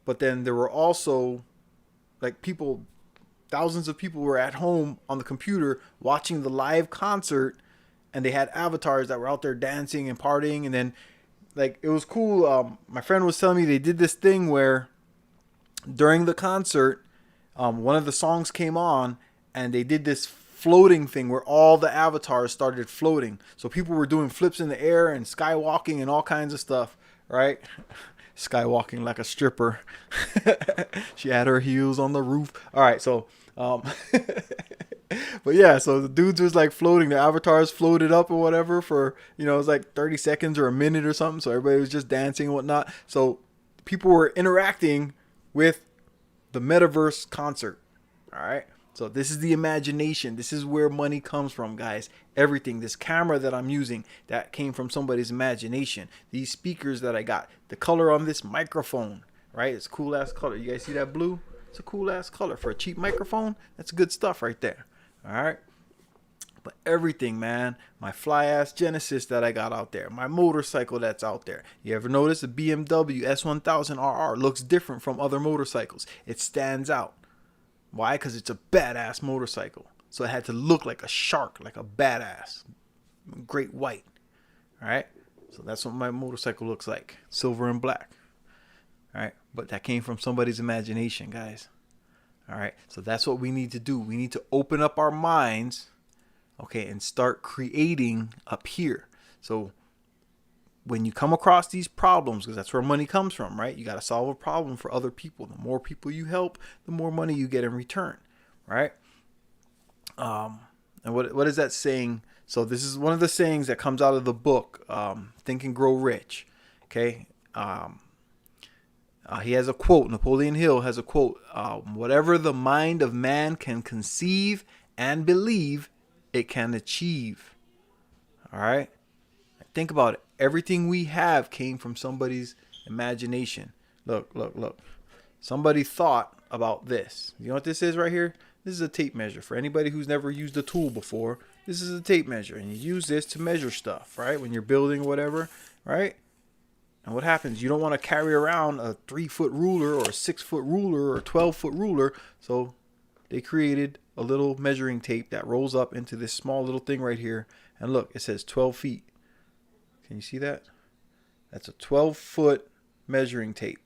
but then there were also like people, thousands of people were at home on the computer watching the live concert, and they had avatars that were out there dancing and partying. And then, like, it was cool. My friend was telling me they did this thing where during the concert, one of the songs came on, and they did this floating thing where all the avatars started floating. So people were doing flips in the air and skywalking and all kinds of stuff, right? Skywalking like a stripper. She had her heels on the roof. All right, so but yeah, so the dudes was like floating, the avatars floated up or whatever for, you know, it was like 30 seconds or a minute or something. So everybody was just dancing and whatnot. So people were interacting with the metaverse concert. All right. So this is the imagination. This is where money comes from, guys. Everything. This camera that I'm using, that came from somebody's imagination. These speakers that I got. The color on this microphone, right? It's a cool ass color. You guys see that blue? It's a cool ass color. For a cheap microphone, that's good stuff right there. All right. But everything, man. My fly ass Genesis that I got out there. My motorcycle that's out there. You ever notice the BMW S1000RR looks different from other motorcycles? It stands out. Why? Because it's a badass motorcycle. So it had to look like a shark, like a badass. Great white. All right. So that's what my motorcycle looks like. Silver and black. All right. But that came from somebody's imagination, guys. All right. So that's what we need to do. We need to open up our minds, okay, and start creating up here. So when you come across these problems, because that's where money comes from, right? You got to solve a problem for other people. The more people you help, the more money you get in return, right? And what is that saying? So this is one of the sayings that comes out of the book, Think and Grow Rich. Okay. He has a quote. Napoleon Hill has a quote. Whatever the mind of man can conceive and believe, it can achieve. All right. Think about it. Everything we have came from somebody's imagination. Look. Somebody thought about this. You know what this is right here? This is a tape measure. For anybody who's never used a tool before, this is a tape measure. And you use this to measure stuff, right? When you're building or whatever, right? And what happens? You don't want to carry around a 3-foot ruler or a 6-foot ruler or a 12-foot ruler. So they created a little measuring tape that rolls up into this small little thing right here. And look, it says 12 feet. Can you see that? That's a 12-foot measuring tape.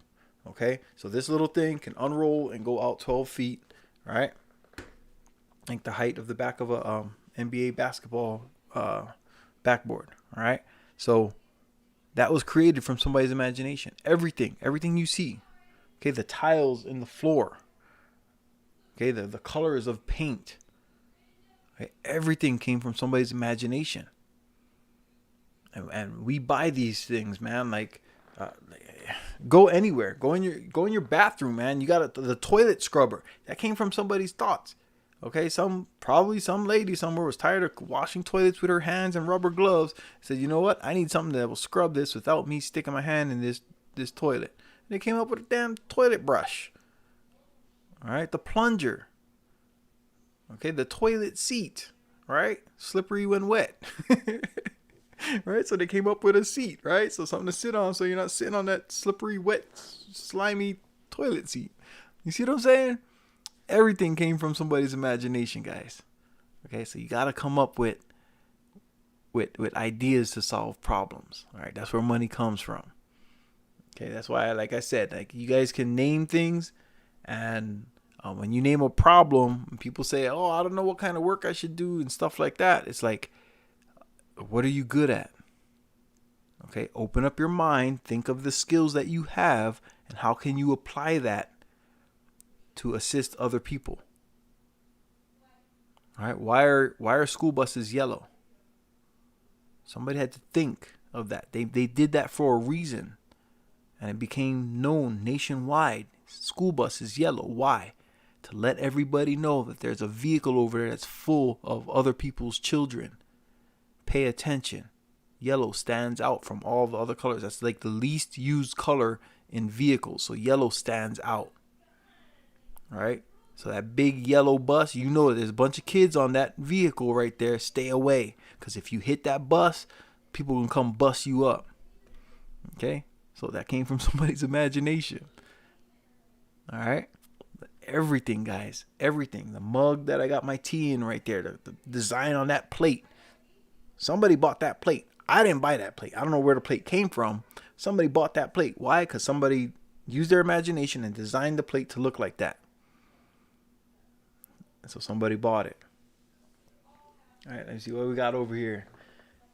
Okay, so this little thing can unroll and go out 12 feet, right? I think the height of the back of a NBA basketball backboard, all right? So that was created from somebody's imagination. Everything you see, okay, the tiles in the floor, okay, the colors of paint, okay, everything came from somebody's imagination. And we buy these things, man. Like, go anywhere. Go in your bathroom, man. You got the toilet scrubber that came from somebody's thoughts. Okay, probably some lady somewhere was tired of washing toilets with her hands and rubber gloves. Said, you know what? I need something that will scrub this without me sticking my hand in this toilet. And they came up with a damn toilet brush. All right, the plunger. Okay, the toilet seat. Right, slippery when wet. Right, so they came up with a seat, right? So something to sit on, so you're not sitting on that slippery, wet, slimy toilet seat. You see what I'm saying? Everything came from somebody's imagination, guys. Okay, so you got to come up with ideas to solve problems. All right, that's where money comes from. Okay, that's why, like I said, like, you guys can name things, and when you name a problem, people say, "Oh, I don't know what kind of work I should do," and stuff like that. It's like, What are you good at? Okay, open up your mind, think of the skills that you have, and how can you apply that to assist other people? All right, why are school buses yellow? Somebody had to think of that. They did that for a reason, and it became known nationwide. School bus is yellow. Why? To let everybody know that there's a vehicle over there that's full of other people's children. Pay attention. Yellow stands out from all the other colors. That's like the least used color in vehicles. So yellow stands out. All right? So that big yellow bus, you know there's a bunch of kids on that vehicle right there. Stay away. Because if you hit that bus, people can come bust you up. Okay? So that came from somebody's imagination. All right? Everything, guys. Everything. The mug that I got my tea in right there. The design on that plate. Somebody bought that plate. I didn't buy that plate. I don't know where the plate came from. Somebody bought that plate. Why? Because somebody used their imagination and designed the plate to look like that. And so somebody bought it. All right, let's see what we got over here.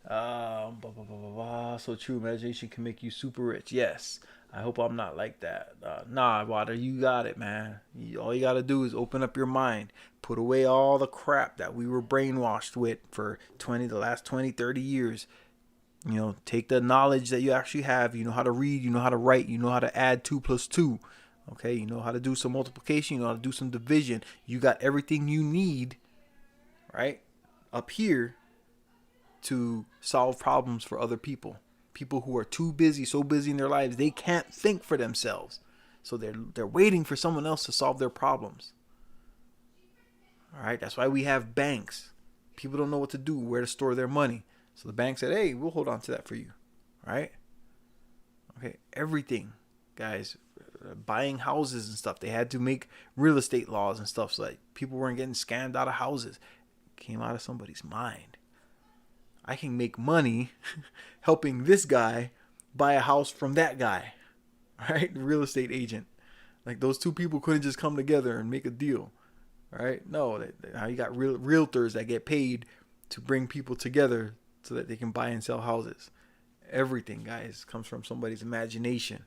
So true, imagination can make you super rich. Yes. I hope I'm not like that. Nah, Water, you got it, man. All you got to do is open up your mind. Put away all the crap that we were brainwashed with for the last 20, 30 years. You know, take the knowledge that you actually have. You know how to read. You know how to write. You know how to add 2 + 2. Okay, you know how to do some multiplication. You know how to do some division. You got everything you need, right, up here to solve problems for other people. People who are too busy, so busy in their lives, they can't think for themselves. So they're waiting for someone else to solve their problems. All right, that's why we have banks. People don't know what to do, where to store their money. So the bank said, hey, we'll hold on to that for you. All right? Okay, everything, guys. Buying houses and stuff. They had to make real estate laws and stuff so that people weren't getting scammed out of houses. It came out of somebody's mind. I can make money helping this guy buy a house from that guy, right? The real estate agent. Like those two people couldn't just come together and make a deal, right? No, now you got realtors that get paid to bring people together so that they can buy and sell houses. Everything, guys, comes from somebody's imagination.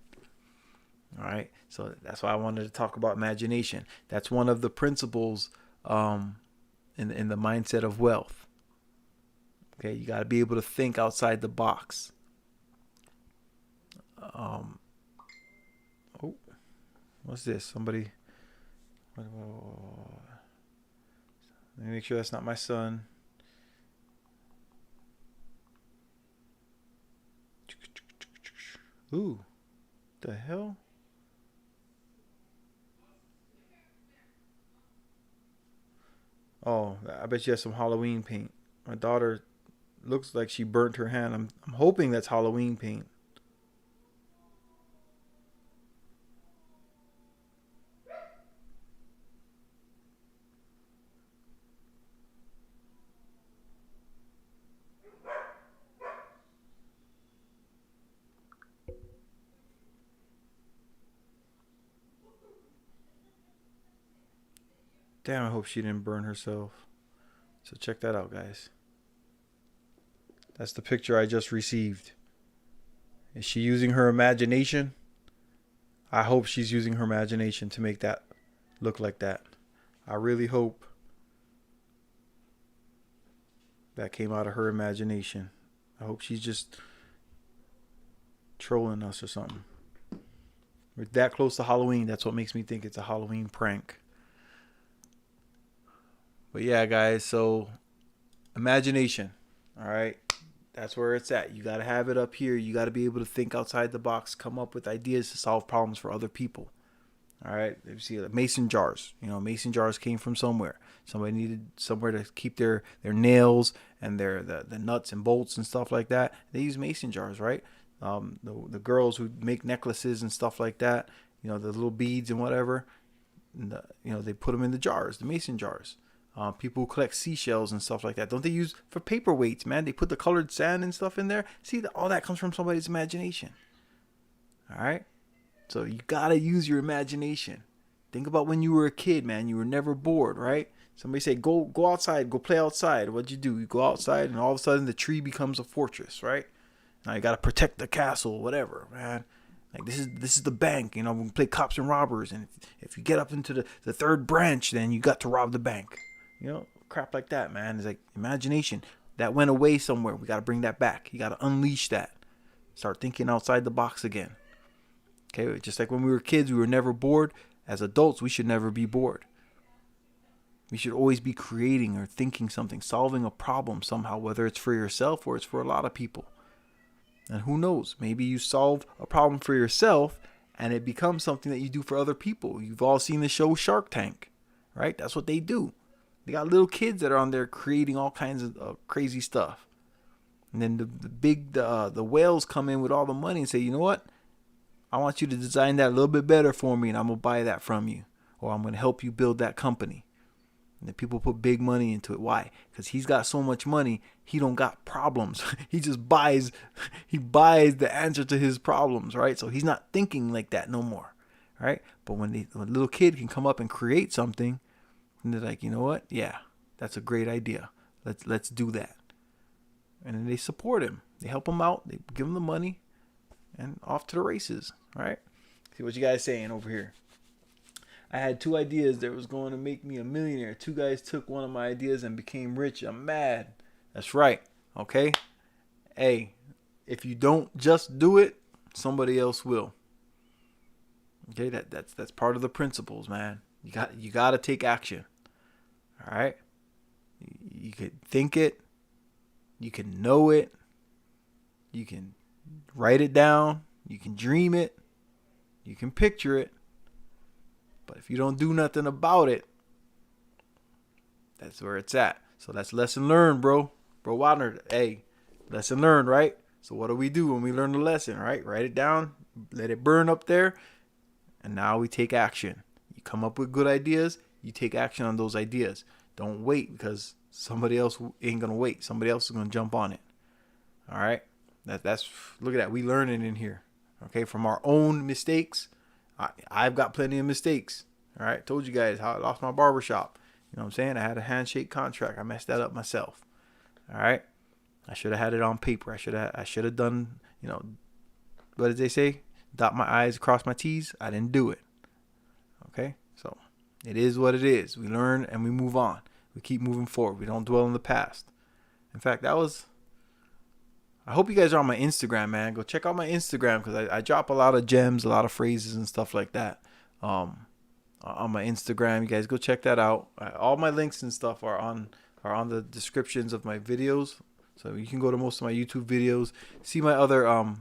All right, so that's why I wanted to talk about imagination. That's one of the principles in the mindset of wealth. Okay, you got to be able to think outside the box. What's this? Somebody. Let me make sure that's not my son. Ooh, the hell? Oh, I bet you have some Halloween paint. My daughter looks like she burnt her hand. I'm hoping that's Halloween paint. Damn, I hope she didn't burn herself. So check that out, guys. That's the picture I just received. Is she using her imagination? I hope she's using her imagination to make that look like that. I really hope that came out of her imagination. I hope she's just trolling us or something. We're that close to Halloween. That's what makes me think it's a Halloween prank. But yeah, guys, so imagination, all right? That's where it's at. You got to have it up here. You got to be able to think outside the box, come up with ideas to solve problems for other people. All right? You see, like mason jars. You know, mason jars came from somewhere. Somebody needed somewhere to keep their nails and the nuts and bolts and stuff like that. They use mason jars, right? The girls who make necklaces and stuff like that, you know, the little beads and whatever, and they put them in the jars, the mason jars. People who collect seashells and stuff like that. Don't they use for paperweights, man? They put the colored sand and stuff in there. See, all that comes from somebody's imagination. All right? So you got to use your imagination. Think about when you were a kid, man. You were never bored, right? Somebody say, go outside, go play outside. What'd you do? You go outside, and all of a sudden the tree becomes a fortress, right? Now you gotta protect the castle, whatever, man. Like this is the bank, you know. We can play cops and robbers, and if you get up into the third branch, then you got to rob the bank. You know, crap like that, man. It's like imagination that went away somewhere. We gotta bring that back. You gotta unleash that. Start thinking outside the box again. Okay, just like when we were kids, we were never bored. As adults, we should never be bored. We should always be creating or thinking something, solving a problem somehow, whether it's for yourself or it's for a lot of people. And who knows, maybe you solve a problem for yourself and it becomes something that you do for other people. You've all seen the show Shark Tank, right? That's what they do. They got little kids that are on there creating all kinds of crazy stuff. And then the whales come in with all the money and say, you know what? I want you to design that a little bit better for me, and I'm going to buy that from you. Or I'm going to help you build that company. And then people put big money into it. Why? Because he's got so much money, he don't got problems. He just buys the answer to his problems, right? So he's not thinking like that no more, right? But when a little kid can come up and create something, and they're like, you know what? Yeah, that's a great idea. Let's do that. And then they support him. They help him out. They give him the money. And off to the races, right? See what you guys saying over here. I had 2 ideas that was going to make me a millionaire. 2 guys took one of my ideas and became rich. I'm mad. That's right. Okay? Hey, if you don't just do it, somebody else will. Okay? That's part of the principles, man. You got to take action. All right? You can think it. You can know it. You can write it down. You can dream it. You can picture it. But if you don't do nothing about it, that's where it's at. So that's lesson learned, bro. Bro Wadner, hey, lesson learned, right? So what do we do when we learn the lesson, right? Write it down, let it burn up there, and now we take action. You come up with good ideas, you take action on those ideas. Don't wait, because somebody else ain't going to wait. Somebody else is going to jump on it. All right? That's look at that. We learning in here. Okay, from our own mistakes. I've got plenty of mistakes. All right, told you guys how I lost my barber shop. You know what I'm saying? I had a handshake contract. I messed that up myself. All right, I should have had it on paper. I should have done. You know, what did they say? Dot my I's, cross my T's. I didn't do it. Okay, so it is what it is. We learn and we move on. We keep moving forward. We don't dwell in the past. In fact, I hope you guys are on my Instagram, man. Go check out my Instagram, because I drop a lot of gems, a lot of phrases and stuff like that on my Instagram. You guys go check that out. All my links and stuff are on the descriptions of my videos, so you can go to most of my YouTube videos, see my other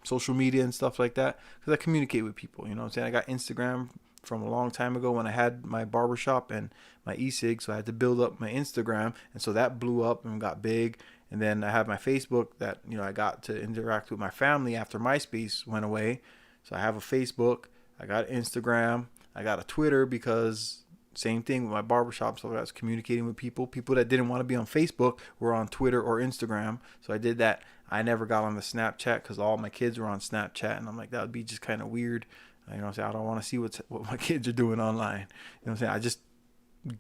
social media and stuff like that, because I communicate with people. You know what I'm saying? I got Instagram from a long time ago when I had my barbershop and my e-cig, so I had to build up my Instagram, and so that blew up and got big. And then I have my Facebook that, you know, I got to interact with my family after MySpace went away. So I have a Facebook, I got Instagram, I got a Twitter, because same thing with my barbershop. So I was communicating with people. People that didn't want to be on Facebook were on Twitter or Instagram. So I did that. I never got on the Snapchat because all my kids were on Snapchat. And I'm like, that would be just kind of weird. You know what I'm saying? I don't want to see what my kids are doing online. You know what I'm saying? I just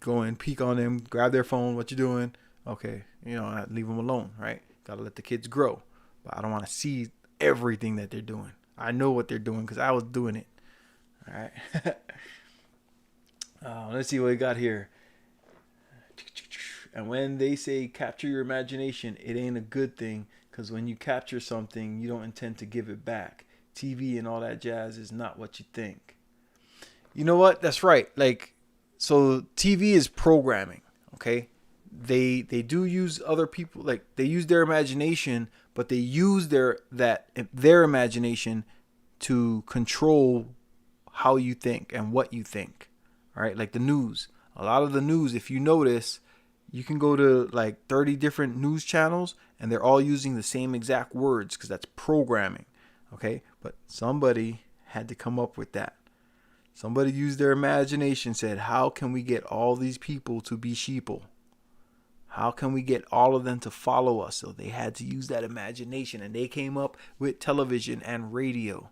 go and peek on them, grab their phone. What you doing? Okay, you know, I leave them alone, right? Gotta let the kids grow. But I don't want to see everything that they're doing. I know what they're doing because I was doing it. All right. Let's see what we got here. And when they say capture your imagination, it ain't a good thing, because when you capture something, you don't intend to give it back. TV and all that jazz is not what you think. You know what? That's right. Like, so TV is programming, okay? They do use other people, like they use their imagination, but they use their imagination to control how you think and what you think. All right, like the news. A lot of the news, if you notice, you can go to like 30 different news channels and they're all using the same exact words, because that's programming. Okay, but somebody had to come up with that. Somebody used their imagination, said, how can we get all these people to be sheeple? How can we get all of them to follow us? So they had to use that imagination, and they came up with television and radio,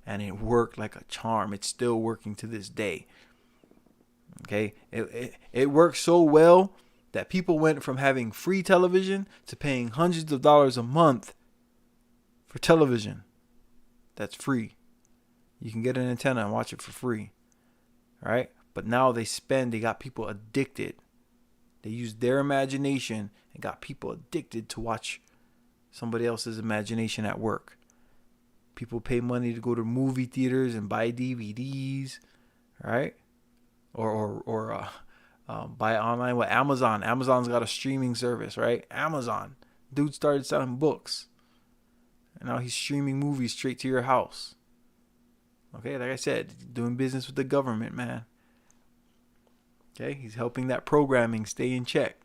and it worked like a charm. It's still working to this day. Okay, it worked so well that people went from having free television to paying hundreds of dollars a month for television that's free. You can get an antenna and watch it for free. All right? But now they got people addicted. They used their imagination and got people addicted to watch somebody else's imagination at work. People pay money to go to movie theaters and buy DVDs, right? Or buy online with Amazon. Amazon's got a streaming service, right? Amazon. Dude started selling books. And now he's streaming movies straight to your house. Okay, like I said, doing business with the government, man. Okay, he's helping that programming stay in check.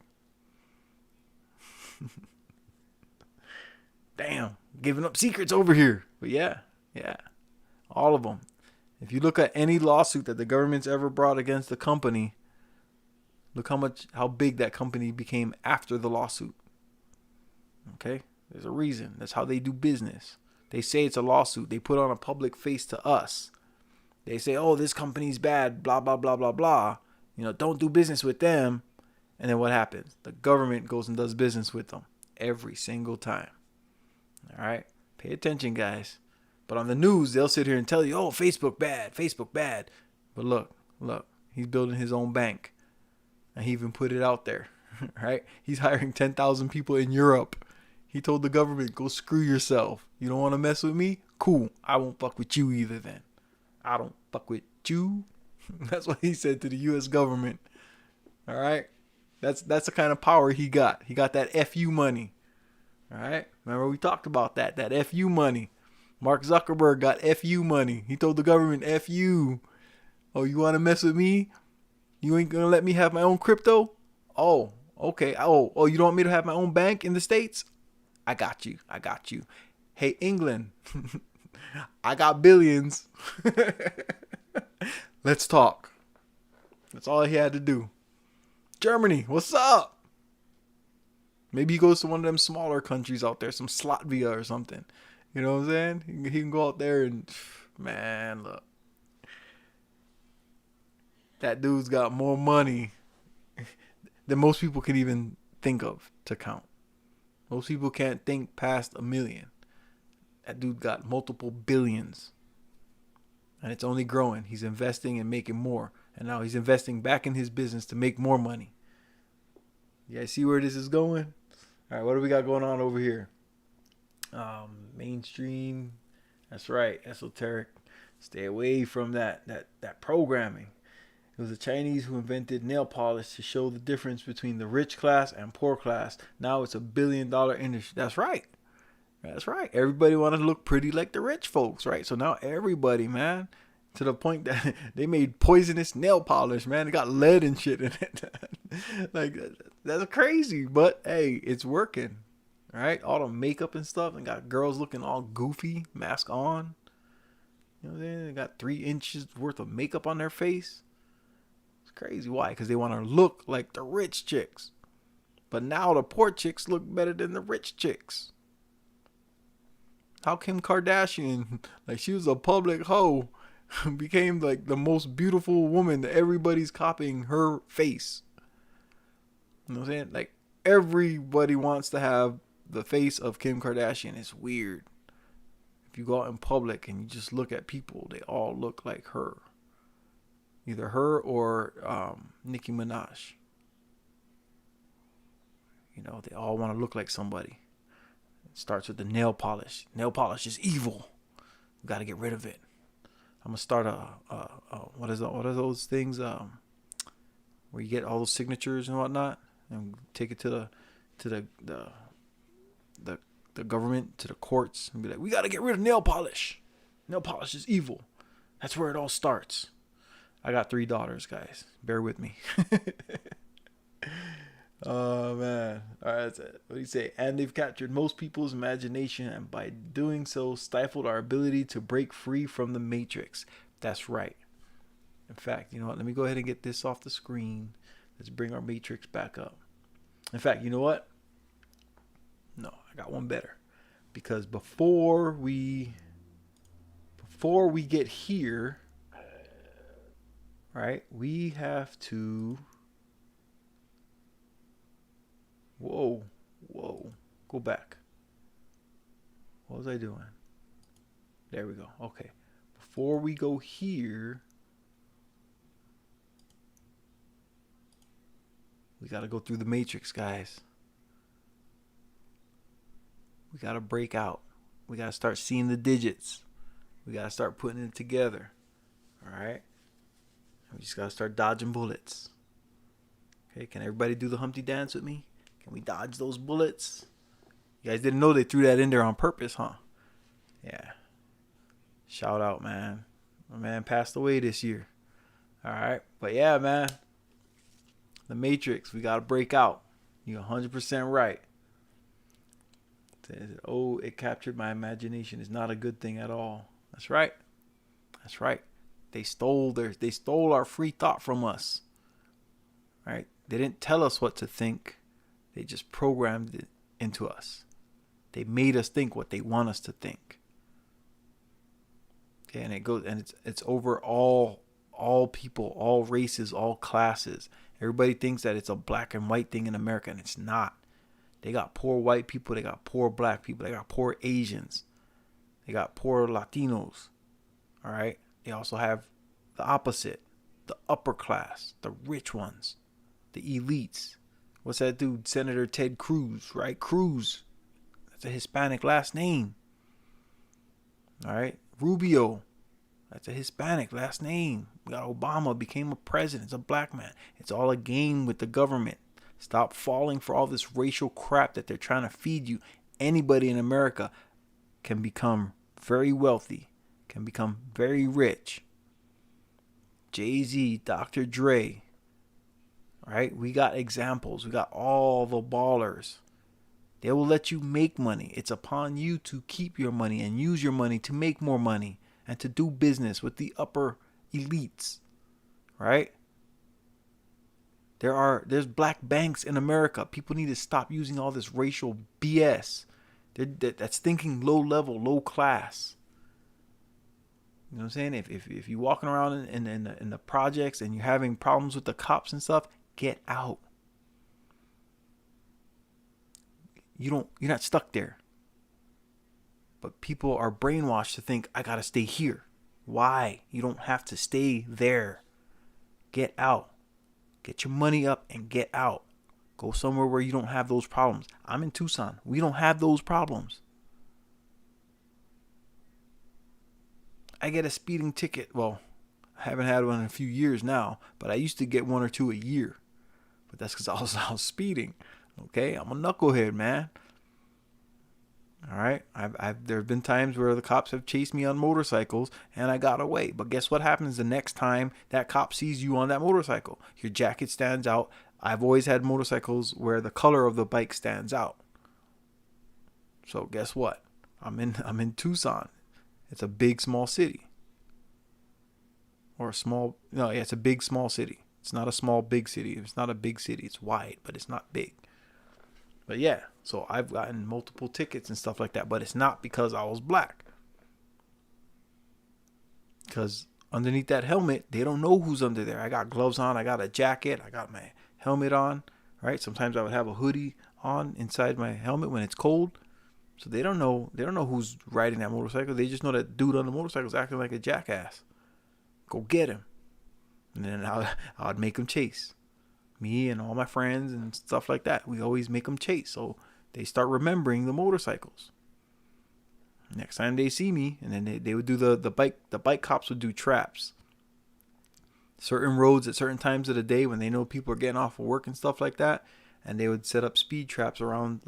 Damn, giving up secrets over here. But yeah, all of them. If you look at any lawsuit that the government's ever brought against the company, look how big that company became after the lawsuit. Okay, there's a reason. That's how they do business. They say it's a lawsuit. They put on a public face to us. They say, oh, this company's bad, blah, blah, blah, blah, blah. You know, don't do business with them. And then what happens? The government goes and does business with them every single time. All right? Pay attention, guys. But on the news, they'll sit here and tell you, oh, Facebook bad, Facebook bad. But look, he's building his own bank. And he even put it out there, right? He's hiring 10,000 people in Europe. He told the government, go screw yourself. You don't want to mess with me? Cool. I won't fuck with you either then. I don't fuck with you. That's what he said to the U.S. government. All right? That's the kind of power he got. He got that FU money. All right? Remember we talked about that FU money. Mark Zuckerberg got FU money. He told the government, FU. Oh, you want to mess with me? You ain't going to let me have my own crypto? Oh, okay. Oh, you don't want me to have my own bank in the States? I got you. Hey, England, I got billions. Let's talk. That's all he had to do. Germany, what's up? Maybe he goes to one of them smaller countries out there, some Latvia or something. You know what I'm saying? He can go out there and, man, look. That dude's got more money than most people can even think of to count. Most people can't think past $1 million. That dude got multiple billions. And it's only growing. He's investing and making more. And now he's investing back in his business to make more money. You guys see where this is going? All right, what do we got going on over here? Mainstream. That's right, esoteric. Stay away from that programming. It was the Chinese who invented nail polish to show the difference between the rich class and poor class. Now it's $1 billion industry. That's right. Everybody wanted to look pretty like the rich folks, right? So now everybody, man, to the point that they made poisonous nail polish, man. It got lead and shit in it. Like, that's crazy. But, hey, it's working, right? All the makeup and stuff. And got girls looking all goofy, mask on. You know what I'm saying? They got 3 inches worth of makeup on their face. Crazy. Why? Because they want to look like the rich chicks. But now the poor chicks look better than the rich chicks. How Kim Kardashian, like she was a public hoe, became like the most beautiful woman that everybody's copying her face. You know what I'm saying? Like everybody wants to have the face of Kim Kardashian. It's weird. If you go out in public and you just look at people, they all look like her. Either her or Nicki Minaj. You know, they all want to look like somebody. It starts with the nail polish. Nail polish is evil. You got to get rid of it. I'm gonna start what are those things where you get all those signatures and whatnot, and take it to the government, to the courts, and be like, we got to get rid of nail polish. Nail polish is evil. That's where it all starts. I got 3 daughters, guys. Bear with me. Oh, man. All right, that's it. What do you say? And they've captured most people's imagination, and by doing so, stifled our ability to break free from the matrix. That's right. In fact, you know what? Let me go ahead and get this off the screen. Let's bring our matrix back up. In fact, you know what? No, I got one better. Because before we get here... right? We have to. Whoa. Go back. What was I doing? There we go. Okay. Before we go here, we got to go through the matrix, guys. We got to break out. We got to start seeing the digits. We got to start putting it together. All right? We just got to start dodging bullets. Okay, can everybody do the Humpty dance with me? Can we dodge those bullets? You guys didn't know they threw that in there on purpose, huh? Yeah. Shout out, man. My man passed away this year. All right. But yeah, man. The Matrix, we got to break out. You're 100% right. Oh, it captured my imagination. It's not a good thing at all. That's right. That's right. They stole our free thought from us. Right? They didn't tell us what to think. They just programmed it into us. They made us think what they want us to think. Okay, and it goes, and it's over all people, all races, all classes. Everybody thinks that it's a black and white thing in America, and it's not. They got poor white people, they got poor black people, they got poor Asians, they got poor Latinos. All right. They also have the opposite, the upper class, the rich ones, the elites. What's that dude? Senator Ted Cruz, right? Cruz. That's a Hispanic last name. All right. Rubio. That's a Hispanic last name. We got Obama, became a president. It's a black man. It's all a game with the government. Stop falling for all this racial crap that they're trying to feed you. Anybody in America can become very wealthy, can become very rich. Jay-Z, Dr. Dre. Right? We got examples. We got all the ballers. They will let you make money. It's upon you to keep your money and use your money to make more money and to do business with the upper elites. Right? There's black banks in America. People need to stop using all this racial BS. That's thinking low level, low class. You know what I'm saying? If you're walking around in the projects and you're having problems with the cops and stuff, get out. You're not stuck there. But people are brainwashed to think, I gotta stay here. Why? You don't have to stay there. Get out. Get your money up and get out. Go somewhere where you don't have those problems. I'm in Tucson. We don't have those problems. I get a speeding ticket. Well, I haven't had one in a few years now, but I used to get one or two a year. But that's because I was speeding. Okay, I'm a knucklehead, man. All right, there have been times where the cops have chased me on motorcycles and I got away. But guess what happens the next time that cop sees you on that motorcycle? Your jacket stands out. I've always had motorcycles where the color of the bike stands out. So guess what? I'm in Tucson. It's a big small city. Or it's a big small city. It's not a small big city. It's not a big city. It's wide, but it's not big. But yeah, so I've gotten multiple tickets and stuff like that, but it's not because I was black. Because underneath that helmet, they don't know who's under there. I got gloves on, I got a jacket, I got my helmet on, right? Sometimes I would have a hoodie on inside my helmet when it's cold. So they don't know who's riding that motorcycle. They just know that dude on the motorcycle is acting like a jackass. Go get him. And then I'd make him chase. Me and all my friends and stuff like that. We always make them chase. So they start remembering the motorcycles. Next time they see me, and then they would do the bike cops would do traps. Certain roads at certain times of the day when they know people are getting off of work and stuff like that. And they would set up speed traps around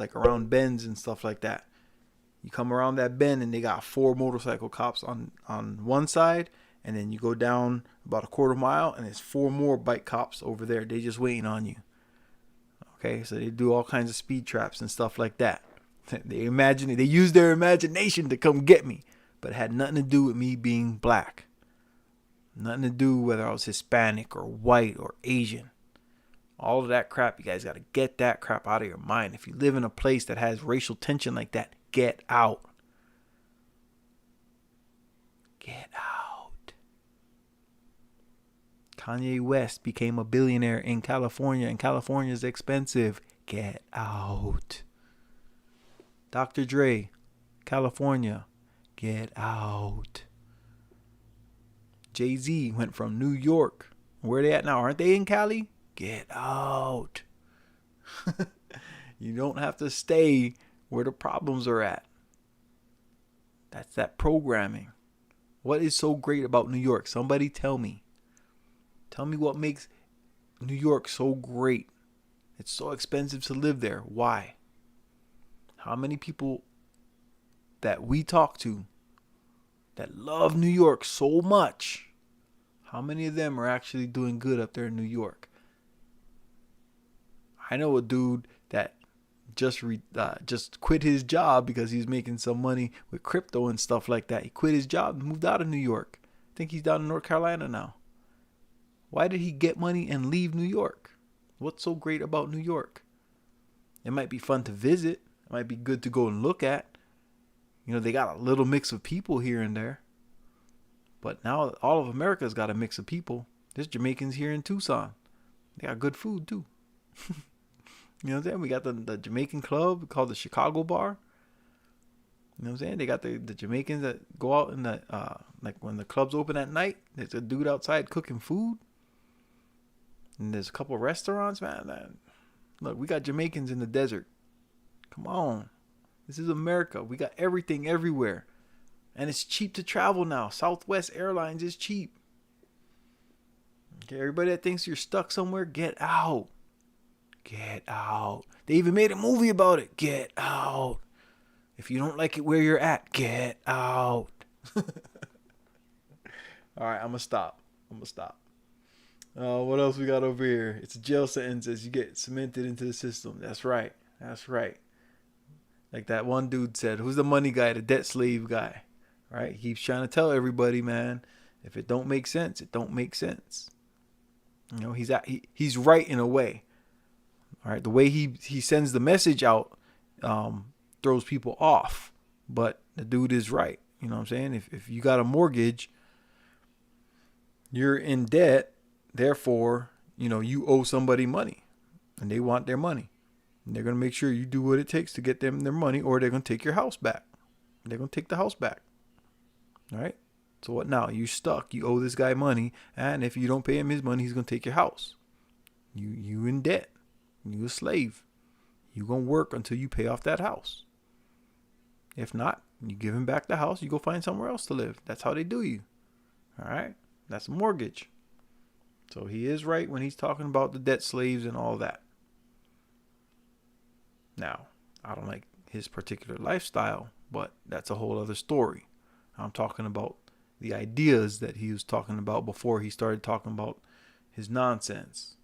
bends and stuff like that. You come around that bend and they got 4 motorcycle cops on one side. And then you go down about a quarter mile and there's 4 more bike cops over there. They just waiting on you. Okay, so they do all kinds of speed traps and stuff like that. They use their imagination to come get me. But it had nothing to do with me being black. Nothing to do whether I was Hispanic or white or Asian. All of that crap, you guys got to get that crap out of your mind. If you live in a place that has racial tension like that, get out. Get out. Kanye West became a billionaire in California, and California is expensive. Get out. Dr. Dre, California. Get out. Jay-Z went from New York. Where are they at now? Aren't they in Cali? Get out. You don't have to stay where the problems are at. That's that programming. What is so great about New York? Somebody tell me. Tell me what makes New York so great. It's so expensive to live there. Why? How many people that we talk to that love New York so much, how many of them are actually doing good up there in New York? I know a dude that just quit his job because he's making some money with crypto and stuff like that. He quit his job and moved out of New York. I think he's down in North Carolina now. Why did he get money and leave New York? What's so great about New York? It might be fun to visit. It might be good to go and look at. You know, they got a little mix of people here and there. But now all of America's got a mix of people. There's Jamaicans here in Tucson. They got good food too. You know what I'm saying? We got the Jamaican club called the Chicago Bar. You know what I'm saying? They got the Jamaicans that go out in the like when the clubs open at night. There's a dude outside cooking food. And there's a couple of restaurants, man. Look, we got Jamaicans in the desert. Come on. This is America. We got everything everywhere. And it's cheap to travel now. Southwest Airlines is cheap. Okay, everybody that thinks you're stuck somewhere, get out. Get out. They even made a movie about it. Get out. If you don't like it where you're at, get out. All right, I'm going to stop. What else we got over here? It's a jail sentence as you get cemented into the system. That's right. Like that one dude said, who's the money guy, the debt slave guy, right? He keeps trying to tell everybody, man, if it don't make sense, it don't make sense. You know, he's right in a way. All right, the way he sends the message out throws people off, but the dude is right. You know what I'm saying? If you got a mortgage, you're in debt, therefore, you know, you owe somebody money, and they want their money. And they're going to make sure you do what it takes to get them their money, or they're going to take your house back. They're going to take the house back. All right? So what now? You're stuck. You owe this guy money, and if you don't pay him his money, he's going to take your house. You in debt. You a slave. You going to work until you pay off that house. If not, you give him back the house, you go find somewhere else to live. That's how they do you. All right? That's a mortgage. So he is right when he's talking about the debt slaves and all that. Now, I don't like his particular lifestyle, but that's a whole other story. I'm talking about the ideas that he was talking about before he started talking about his nonsense.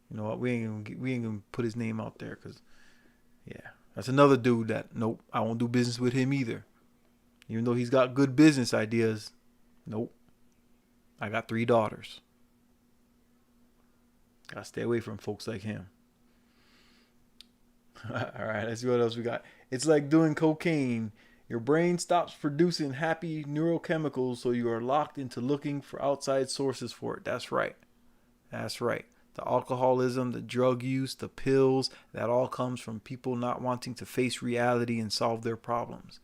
You know what? We ain't gonna put his name out there because, yeah, that's another dude that, nope, I won't do business with him either. Even though he's got good business ideas, nope. I got 3 daughters. Gotta stay away from folks like him. All right, let's see what else we got. It's like doing cocaine. Your brain stops producing happy neurochemicals, so you are locked into looking for outside sources for it. That's right. The alcoholism, the drug use, the pills, that all comes from people not wanting to face reality and solve their problems.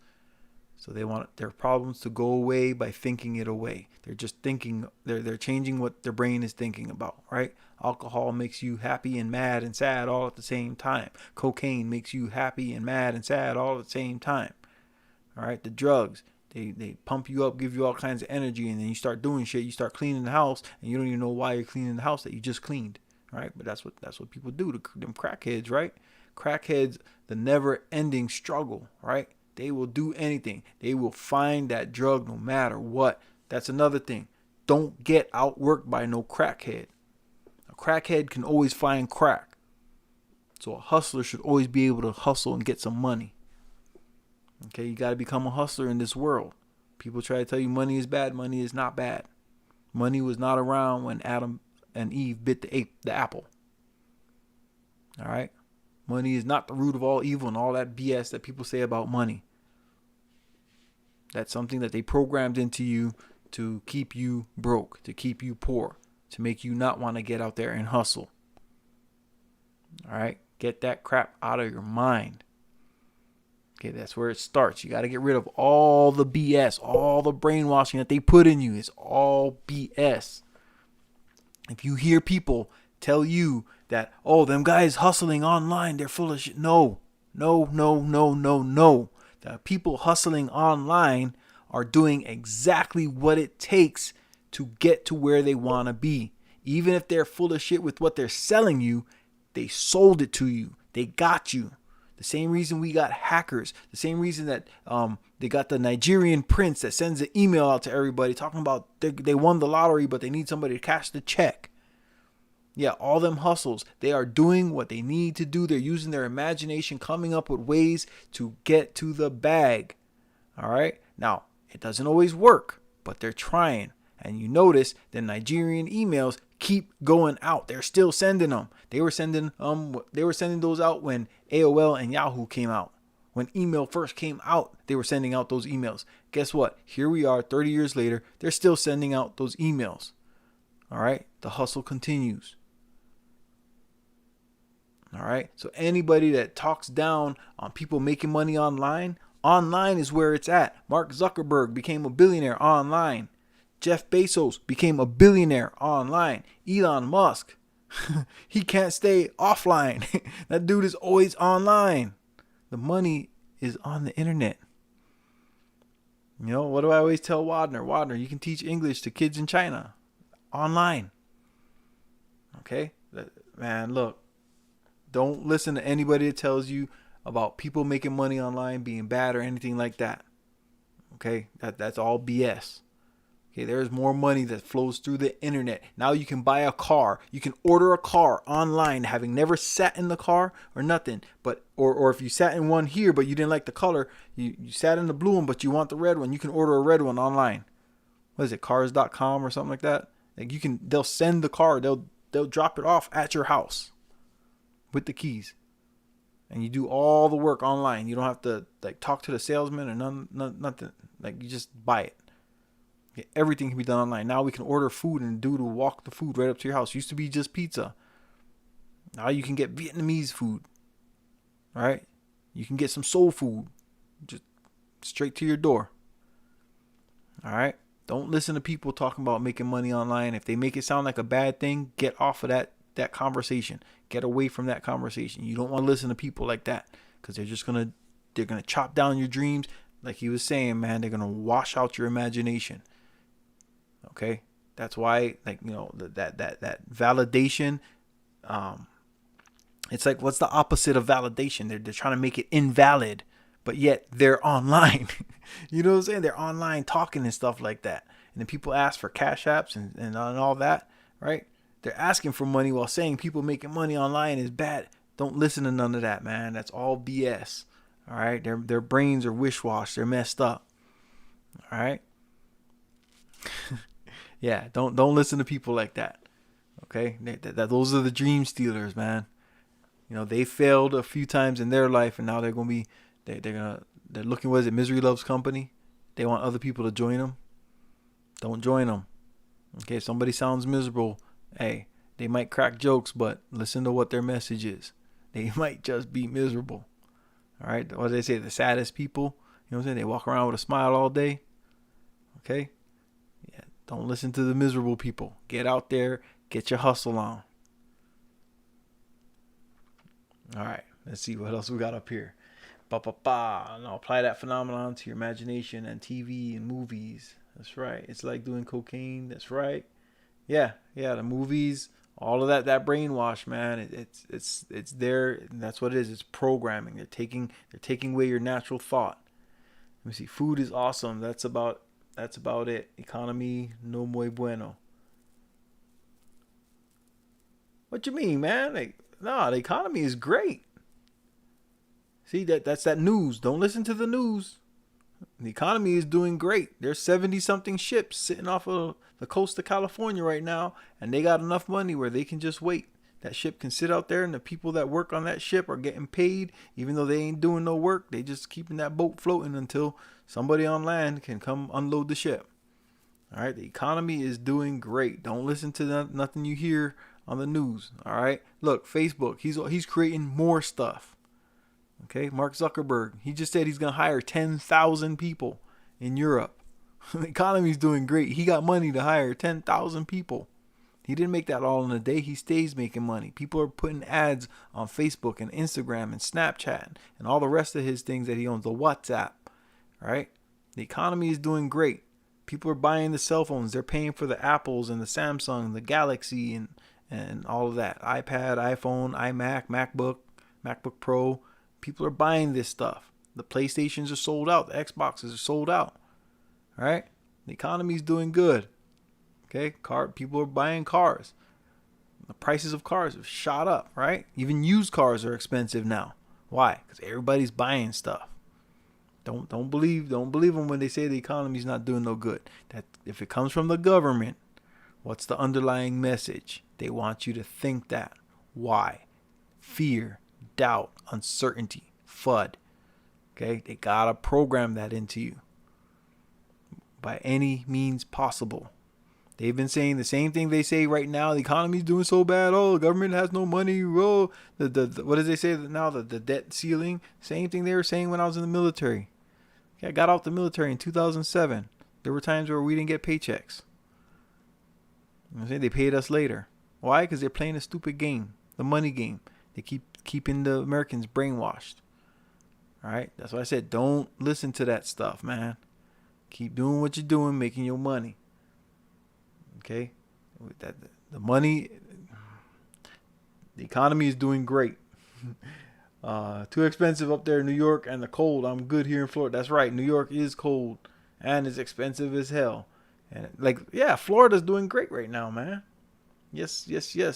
So they want their problems to go away by thinking it away. They're just thinking, they're changing what their brain is thinking about, right? Alcohol makes you happy and mad and sad all at the same time. Cocaine makes you happy and mad and sad all at the same time. All right, the drugs, they pump you up, give you all kinds of energy, and then you start doing shit. You start cleaning the house, and you don't even know why you're cleaning the house that you just cleaned, right? But that's what people do to them crackheads, right? Crackheads, the never-ending struggle, right? They will do anything. They will find that drug no matter what. That's another thing. Don't get outworked by no crackhead. A crackhead can always find crack. So a hustler should always be able to hustle and get some money. Okay, you got to become a hustler in this world. People try to tell you money is bad. Money is not bad. Money was not around when Adam and Eve bit the apple. All right? Money is not the root of all evil and all that BS that people say about money. That's something that they programmed into you to keep you broke, to keep you poor. to make you not want to get out there and hustle. All right, get that crap out of your mind. Okay, that's where it starts. You got to get rid of all the BS, all the brainwashing that they put in you. It's all BS. If you hear people tell you that, oh, them guys hustling online, they're full of shit. No. The people hustling online are doing exactly what it takes to get to where they want to be. Even if they're full of shit with what they're selling you, they sold it to you. They got you. The same reason we got hackers. The same reason that they got the Nigerian prince that sends an email out to everybody talking about they won the lottery, but they need somebody to cash the check. Yeah, all them hustles. They are doing what they need to do. They're using their imagination, coming up with ways to get to the bag. All right. Now, it doesn't always work, but they're trying. And you notice the Nigerian emails keep going out. They're still sending them. They were sending those out when AOL and Yahoo came out. When email first came out, they were sending out those emails. Guess what? Here we are 30 years later. They're still sending out those emails. All right. The hustle continues. All right. So anybody that talks down on people making money online is where it's at. Mark Zuckerberg became a billionaire online. Jeff Bezos became a billionaire online. Elon Musk, he can't stay offline. That dude is always online. The money is on the internet. You know, what do I always tell Wadner? Wadner, you can teach English to kids in China online. Okay? Man, look. Don't listen to anybody that tells you about people making money online being bad or anything like that. Okay? That's all BS. Okay, there's more money that flows through the internet. Now you can buy a car. You can order a car online, having never sat in the car or nothing. But or if you sat in one here but you didn't like the color, you sat in the blue one but you want the red one, you can order a red one online. What is it, cars.com or something like that? Like they'll send the car, they'll drop it off at your house with the keys. And you do all the work online. You don't have to like talk to the salesman or nothing. Like you just buy it. Okay, everything can be done online. Now we can order food and dude will walk the food right up to your house. Used to be just pizza. Now you can get Vietnamese food. All right? You can get some soul food just straight to your door. All right? Don't listen to people talking about making money online. If they make it sound like a bad thing, get off of that conversation. Get away from that conversation. You don't want to listen to people like that because they're gonna chop down your dreams. Like he was saying, man, they're gonna wash out your imagination. Okay, that's why, like, you know, that validation. It's like, what's the opposite of validation? They're trying to make it invalid, but yet they're online. You know what I'm saying? They're online talking and stuff like that. And then people ask for cash apps and all that, right? They're asking for money while saying people making money online is bad. Don't listen to none of that, man. That's all BS. All right. Their brains are wish-washed. They're messed up. All right. Yeah. Don't listen to people like that. Okay. Those are the dream stealers, man. You know, they failed a few times in their life and now they're going to be, they're looking, what is it? Misery loves company. They want other people to join them. Don't join them. Okay. If somebody sounds miserable, hey, they might crack jokes, but listen to what their message is. They might just be miserable. All right. What do they say? The saddest people, you know what I'm saying? They walk around with a smile all day. Okay. Yeah. Don't listen to the miserable people. Get out there. Get your hustle on. All right. Let's see what else we got up here. Now apply that phenomenon to your imagination and TV and movies. That's right. It's like doing cocaine. That's right. Yeah. The movies, all of that brainwash, man. It's there. And that's what it is. It's programming. They're taking away your natural thought. Let me see. Food is awesome. That's about it. Economy no muy bueno. What you mean, man? The economy is great. See, that's that news. Don't listen to the news. The economy is doing great. There's 70-something ships sitting off of the coast of California right now, and they got enough money where they can just wait. That ship can sit out there, and the people that work on that ship are getting paid, even though they ain't doing no work. They just keeping that boat floating until somebody on land can come unload the ship. All right, the economy is doing great. Don't listen to nothing you hear on the news. All right, look, Facebook, he's creating more stuff. Okay, Mark Zuckerberg, he just said he's gonna hire 10,000 people in Europe. The economy's doing great. He got money to hire 10,000 people. He didn't make that all in a day. He stays making money. People are putting ads on Facebook and Instagram and Snapchat and all the rest of his things that he owns, the WhatsApp. All right, the economy is doing great. People are buying the cell phones. They're paying for the Apples and the Samsung, the Galaxy, and all of that. iPad, iPhone, iMac, MacBook Pro. People are buying this stuff. The PlayStations are sold out. The Xboxes are sold out. All right? The economy's doing good. Okay? People are buying cars. The prices of cars have shot up, right? Even used cars are expensive now. Why? Because everybody's buying stuff. Don't believe them when they say the economy's not doing no good. That if it comes from the government, what's the underlying message? They want you to think that. Why? Fear, doubt, uncertainty, FUD. Okay? They gotta program that into you by any means possible. They've been saying the same thing they say right now. The economy's doing so bad. Oh, the government has no money. Oh, the what does they say now? The debt ceiling. Same thing they were saying when I was in the military. I got out the military in 2007. There were times where we didn't get paychecks. You know what I'm saying? They paid us later. Why? Because they're playing a stupid game, the money game. They keep keeping the Americans brainwashed. All right? That's why I said don't listen to that stuff, man. Keep doing what you're doing, making your money. Okay? The money, the economy is doing great. Too expensive up there in New York and the cold. I'm good here in Florida. That's right. New York is cold and it's expensive as hell. And Florida's doing great right now, man. Yes.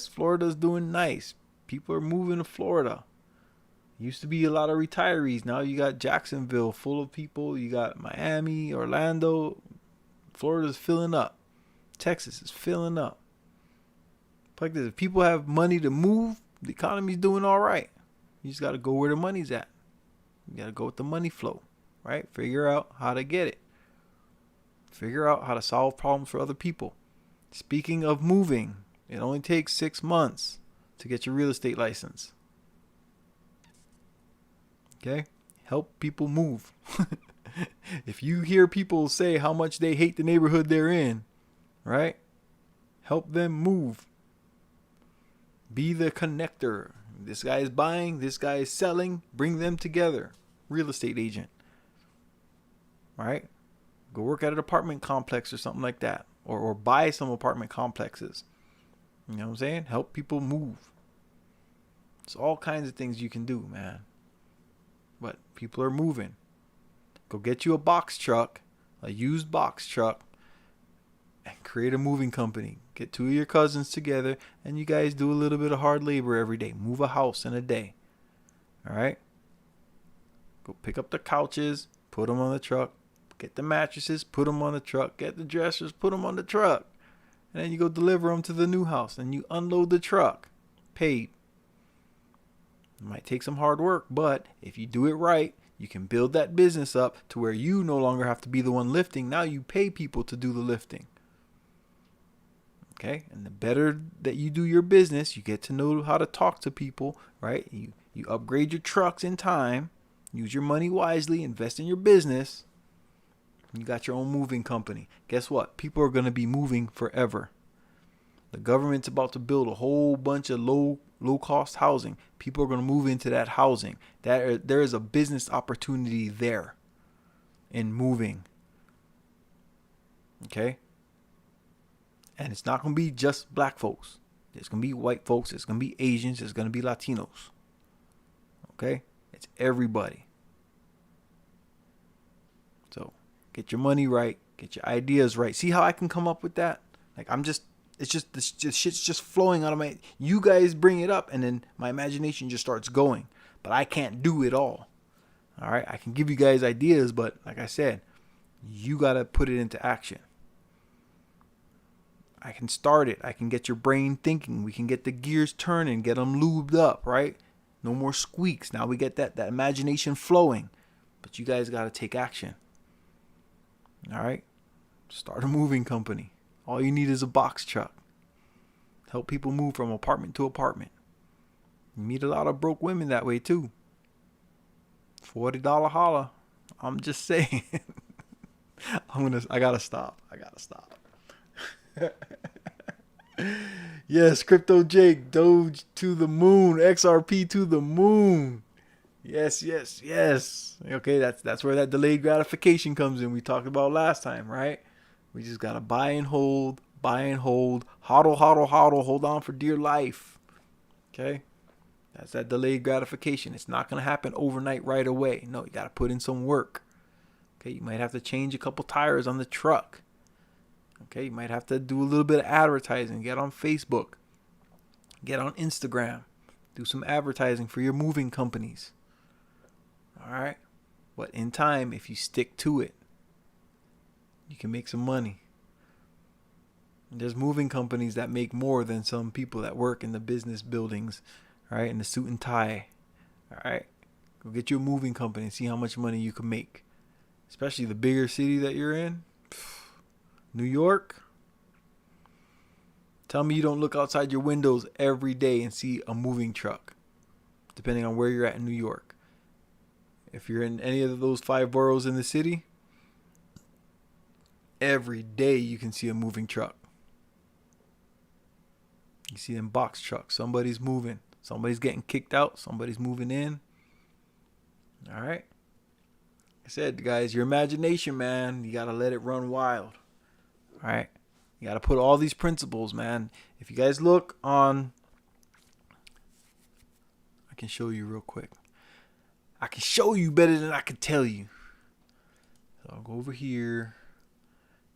Florida's doing nice. People are moving to Florida. Used to be a lot of retirees. Now you got Jacksonville full of people. You got Miami, Orlando. Florida's filling up. Texas is filling up. Like this, if people have money to move, the economy's doing all right. You just got to go where the money's at. You got to go with the money flow, right? Figure out how to get it. Figure out how to solve problems for other people. Speaking of moving, it only takes 6 months to get your real estate license. Okay? Help people move. If you hear people say how much they hate the neighborhood they're in, right? Help them move. Be the connector. This guy is buying, this guy is selling. Bring them together. Real estate agent. Right? Go work at an apartment complex or something like that. Or buy some apartment complexes. You know what I'm saying? Help people move. It's all kinds of things you can do, man. But people are moving. Go get you a box truck, a used box truck, and create a moving company. Get 2 of your cousins together, and you guys do a little bit of hard labor every day. Move a house in a day. All right? Go pick up the couches, put them on the truck. Get the mattresses, put them on the truck. Get the dressers, put them on the truck. And then you go deliver them to the new house, and you unload the truck. Paid. It might take some hard work, but if you do it right, you can build that business up to where you no longer have to be the one lifting. Now you pay people to do the lifting. Okay? And the better that you do your business, you get to know how to talk to people, right? You upgrade your trucks in time, use your money wisely, invest in your business. You got your own moving company. Guess what? People are going to be moving forever. The government's about to build a whole bunch of low cost housing. People are going to move into that housing. There is a business opportunity there in moving. Okay? And it's not going to be just black folks. There's going to be white folks. There's going to be Asians. There's going to be Latinos. Okay? It's everybody. So get your money right. Get your ideas right. See how I can come up with that? Like this shit's just flowing out of my. You guys bring it up, and then my imagination just starts going. But I can't do it all. All right, I can give you guys ideas, but like I said, you gotta put it into action. I can start it. I can get your brain thinking. We can get the gears turning, get them lubed up. Right? No more squeaks. Now we get that imagination flowing. But you guys gotta take action. All right. Start a moving company. All you need is a box truck. Help people move from apartment to apartment. You meet a lot of broke women that way too. $40 holla. I'm just saying. I gotta stop. Yes, Crypto Jake, Doge to the moon, XRP to the moon. Yes. Okay, that's where that delayed gratification comes in. We talked about last time, right? We just gotta buy and hold, hodl, hold on for dear life. Okay? That's that delayed gratification. It's not gonna happen overnight right away. No, you gotta put in some work. Okay, you might have to change a couple tires on the truck. Okay, you might have to do a little bit of advertising. Get on Facebook. Get on Instagram. Do some advertising for your moving companies. All right? But in time, if you stick to it, you can make some money. And there's moving companies that make more than some people that work in the business buildings, right? In the suit and tie. All right? Go get you a moving company and see how much money you can make. Especially the bigger city that you're in. New York. Tell me you don't look outside your windows every day and see a moving truck. Depending on where you're at in New York. If you're in any of those 5 boroughs in the city, every day you can see a moving truck. You see them box trucks. Somebody's moving. Somebody's getting kicked out. Somebody's moving in. All right. I said, guys, your imagination, man, you got to let it run wild. All right. You got to put all these principles, man. If you guys look on, I can show you real quick. I can show you better than I can tell you. So I'll go over here.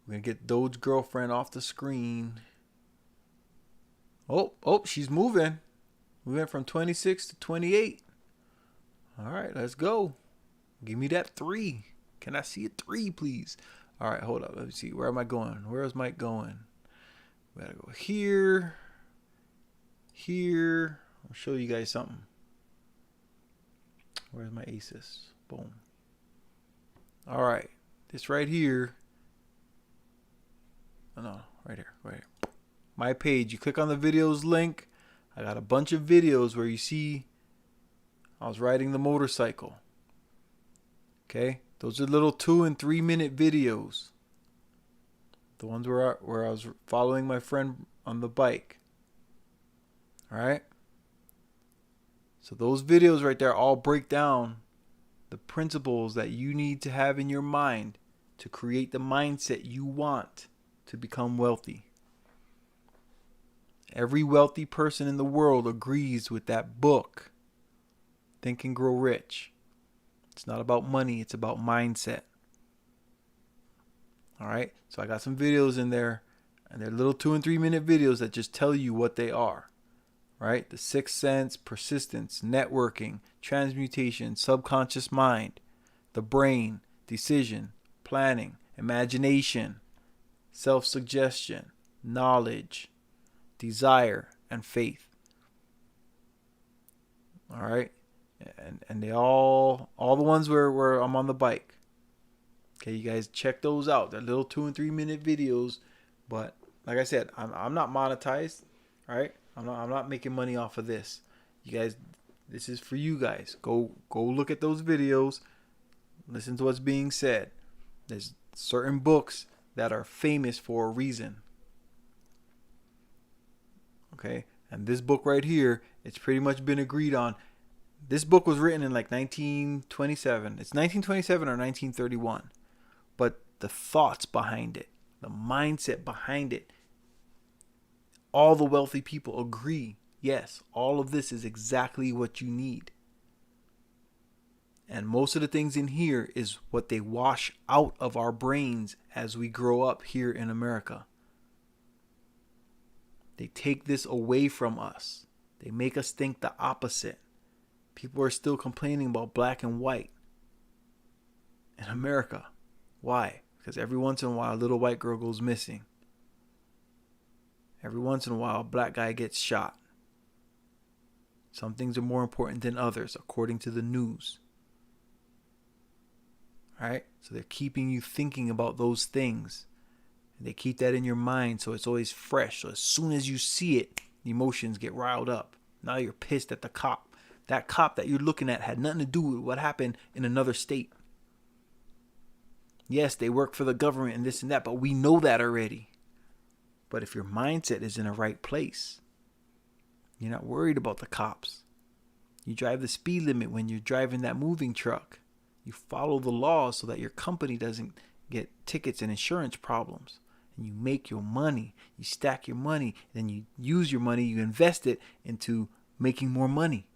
We're going to get Doge's girlfriend off the screen. Oh, she's moving. We went from 26 to 28. All right, let's go. Give me that 3. Can I see a 3, please? All right, hold up. Let me see. Where am I going? Where is Mike going? We gotta go here. Here. I'll show you guys something. Where's my aces? Boom. All right. This right here. Oh, no, right here. My page. You click on the videos link. I got a bunch of videos where you see I was riding the motorcycle. Okay? Those are little 2 and 3 minute videos. The ones where I was following my friend on the bike. Alright? So those videos right there all break down the principles that you need to have in your mind to create the mindset you want to become wealthy. Every wealthy person in the world agrees with that book, Think and Grow Rich. It's not about money, it's about mindset. All right, so I got some videos in there, and they're little 2 and 3 minute videos that just tell you what they are. Right? The sixth sense, persistence, networking, transmutation, subconscious mind, the brain, decision, planning, imagination, self-suggestion, knowledge, desire, and faith. All right? And they all the ones where I'm on the bike. Okay, you guys check those out. They're little 2 and 3 minute videos, but like I said, I'm not monetized, all right? I'm not making money off of this. You guys, this is for you guys. Go look at those videos. Listen to what's being said. There's certain books that are famous for a reason. Okay? And this book right here, it's pretty much been agreed on. This book was written in like 1927. It's 1927 or 1931. But the thoughts behind it, the mindset behind it, all the wealthy people agree, yes, all of this is exactly what you need. And most of the things in here is what they wash out of our brains as we grow up here in America. They take this away from us. They make us think the opposite. People are still complaining about black and white in America. Why? Because every once in a while a little white girl goes missing. Every once in a while, a black guy gets shot. Some things are more important than others, according to the news. All right? So they're keeping you thinking about those things. They keep that in your mind so it's always fresh. So as soon as you see it, the emotions get riled up. Now you're pissed at the cop. That cop that you're looking at had nothing to do with what happened in another state. Yes, they work for the government and this and that, but we know that already. But if your mindset is in the right place, you're not worried about the cops. You drive the speed limit when you're driving that moving truck. You follow the laws so that your company doesn't get tickets and insurance problems. And you make your money. You stack your money. Then you use your money. You invest it into making more money.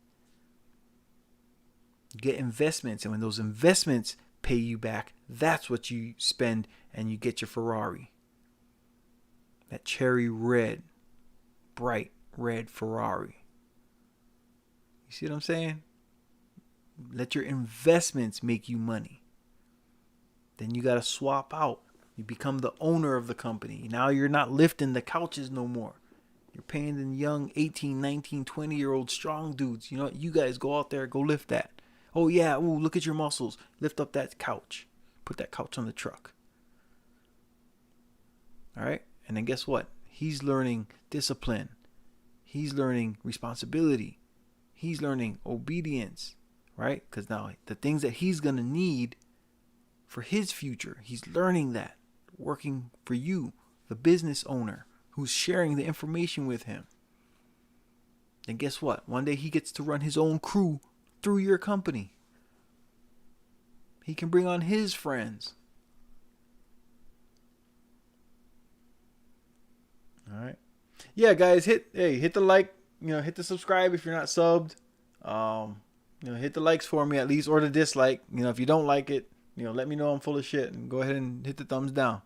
You get investments. And when those investments pay you back, that's what you spend and you get your Ferrari. That cherry red, bright red Ferrari. You see what I'm saying? Let your investments make you money. Then you got to swap out. You become the owner of the company. Now you're not lifting the couches no more. You're paying the young 18, 19, 20-year-old strong dudes. You know what? You guys go out there, go lift that. Oh, yeah. Ooh, look at your muscles. Lift up that couch. Put that couch on the truck. All right? And then guess what? He's learning discipline. He's learning responsibility. He's learning obedience, right? Because now the things that he's going to need for his future, he's learning that, working for you, the business owner who's sharing the information with him. Then guess what? One day he gets to run his own crew through your company. He can bring on his friends. All right. Yeah, guys, hit the like, hit the subscribe if you're not subbed. Hit the likes for me at least, or the dislike. If you don't like it, let me know I'm full of shit and go ahead and hit the thumbs down.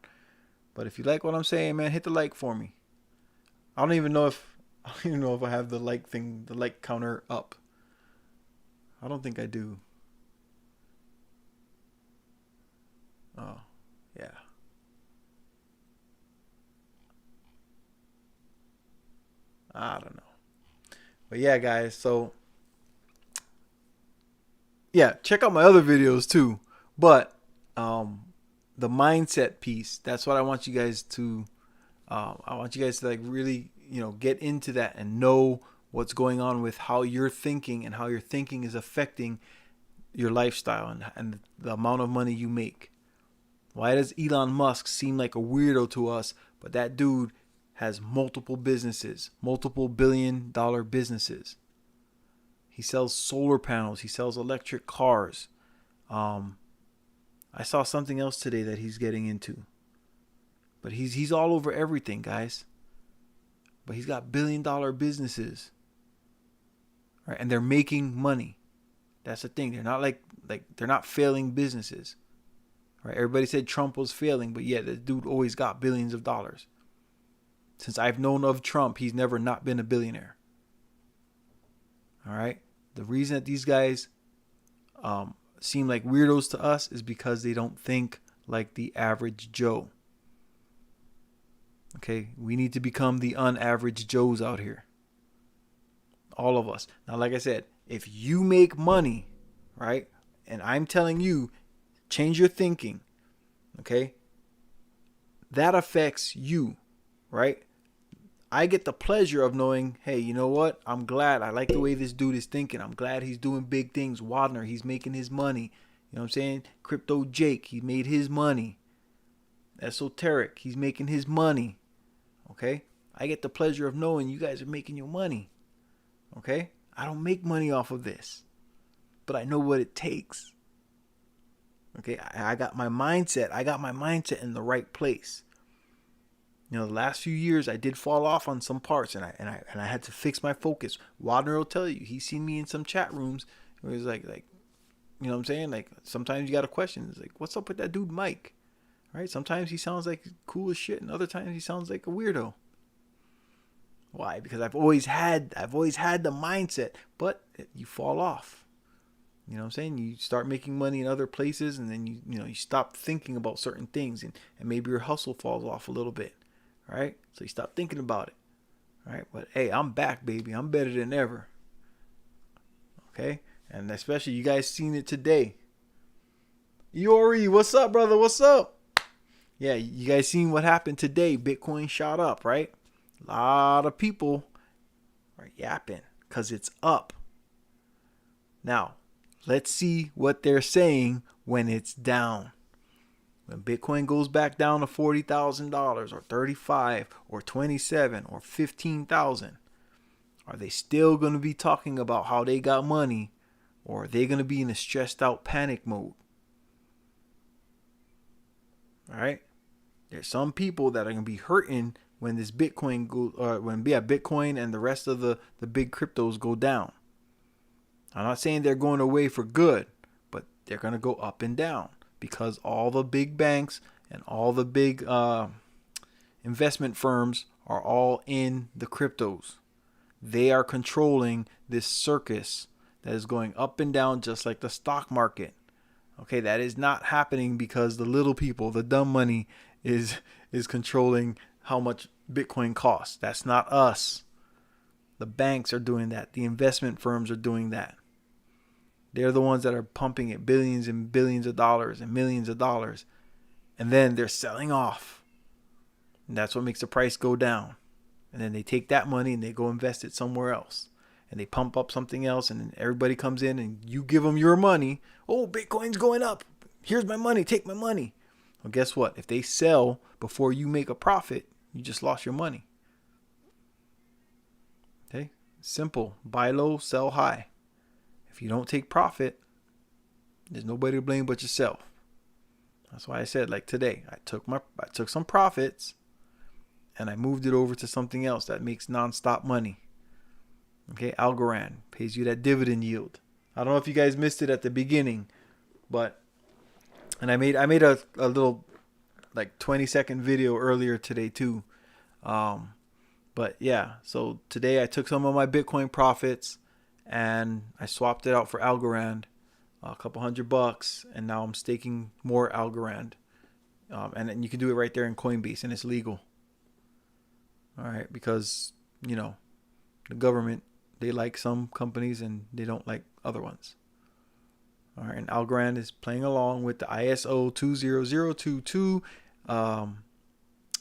But if you like what I'm saying, man, hit the like for me. I don't even know if I have the like thing, the like counter up. I don't think I do. Oh, yeah. I don't know. But yeah, guys, so yeah, check out my other videos too. But the mindset piece, that's what I want you guys to like really, get into that and know what's going on with how you're thinking and how your thinking is affecting your lifestyle and the amount of money you make. Why does Elon Musk seem like a weirdo to us, but that dude has multiple businesses, multiple billion-dollar businesses. He sells solar panels. He sells electric cars. I saw something else today that he's getting into. But he's all over everything, guys. But he's got billion-dollar businesses. Right? And they're making money. That's the thing. They're not like they're not failing businesses. Right? Everybody said Trump was failing, but yeah, the dude always got billions of dollars. Since I've known of Trump, he's never not been a billionaire. All right. The reason that these guys seem like weirdos to us is because they don't think like the average Joe. Okay. We need to become the unaverage Joes out here. All of us. Now, like I said, if you make money, right, and I'm telling you, change your thinking. Okay. That affects you, right? I get the pleasure of knowing, hey, you know what? I'm glad. I like the way this dude is thinking. I'm glad he's doing big things. Wadner, he's making his money. You know what I'm saying? Crypto Jake, he made his money. Esoteric, he's making his money. Okay? I get the pleasure of knowing you guys are making your money. Okay? I don't make money off of this. But I know what it takes. Okay? I got my mindset. I got my mindset in the right place. The last few years I did fall off on some parts, and I had to fix my focus. Wadner will tell you. He's seen me in some chat rooms where he's like, you know what I'm saying? Like sometimes you got to question. It's like, what's up with that dude Mike? Right? Sometimes he sounds like cool as shit, and other times he sounds like a weirdo. Why? Because I've always had the mindset, but you fall off. You know what I'm saying? You start making money in other places, and then you stop thinking about certain things, and maybe your hustle falls off a little bit. Right? So you stop thinking about it. Right? But hey, I'm back, baby. I'm better than ever. Okay? And especially you guys seen it today. Yori, what's up, brother? What's up? Yeah, you guys seen what happened today? Bitcoin shot up, right? A lot of people are yapping because it's up. Now, let's see what they're saying when it's down. When Bitcoin goes back down to $40,000 or 35 or 27 or 15,000, are they still going to be talking about how they got money, or are they going to be in a stressed out panic mode? All right? There's some people that are going to be hurting when this Bitcoin Bitcoin and the rest of the big cryptos go down. I'm not saying they're going away for good, but they're going to go up and down because all the big banks and all the big investment firms are all in the cryptos. They are controlling this circus that is going up and down just like the stock market. Okay, that is not happening because the little people, the dumb money, is controlling how much Bitcoin costs. That's not us. The banks are doing that. The investment firms are doing that. They're the ones that are pumping it billions and billions of dollars and millions of dollars. And then they're selling off. And that's what makes the price go down. And then they take that money and they go invest it somewhere else. And they pump up something else, and then everybody comes in and you give them your money. Oh, Bitcoin's going up. Here's my money. Take my money. Well, guess what? If they sell before you make a profit, you just lost your money. Okay? Simple. Buy low, sell high. If you don't take profit, there's nobody to blame but yourself. That's why I said, like today, I took some profits and I moved it over to something else that makes nonstop money. Okay, Algorand pays you that dividend yield. I don't know if you guys missed it at the beginning, but I made a little like 20-second video earlier today too. But yeah, so today I took some of my Bitcoin profits and I swapped it out for Algorand, a couple $100, and now I'm staking more Algorand. And then you can do it right there in Coinbase, and it's legal. All right, because the government, they like some companies and they don't like other ones. All right, and Algorand is playing along with the ISO 20022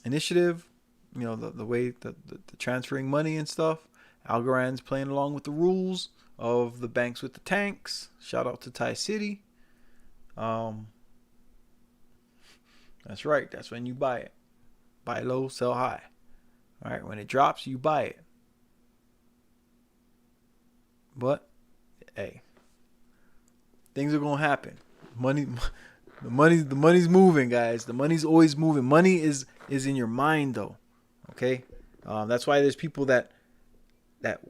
initiative. The way the transferring money and stuff. Algorand's playing along with the rules of the banks with the tanks. Shout out to Thai City. That's right. That's when you buy it. Buy low, sell high. All right. When it drops, you buy it. But hey, things are gonna happen. The money's moving, guys. The money's always moving. Money is in your mind, though. Okay. That's why there's people that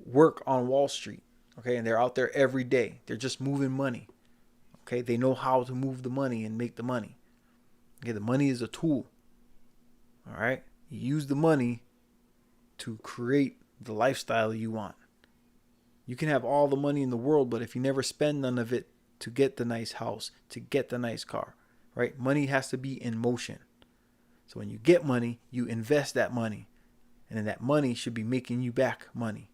work on Wall Street. Okay, and they're out there every day. They're just moving money. Okay, they know how to move the money and make the money. Okay, the money is a tool. All right, you use the money to create the lifestyle you want. You can have all the money in the world, but if you never spend none of it to get the nice house, to get the nice car, right? Money has to be in motion. So when you get money, you invest that money, and then that money should be making you back money.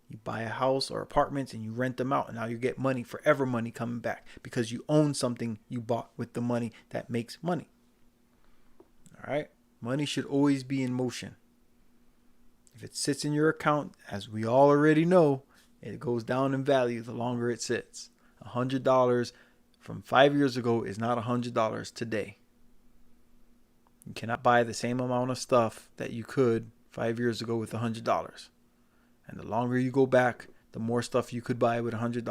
You buy a house or apartments and you rent them out, and now you get money, forever money coming back, because you own something you bought with the money that makes money. All right? Money should always be in motion. If it sits in your account, as we all already know, it goes down in value the longer it sits. $100 from 5 years ago is not $100 today. You cannot buy the same amount of stuff that you could 5 years ago with $100. And the longer you go back, the more stuff you could buy with $100.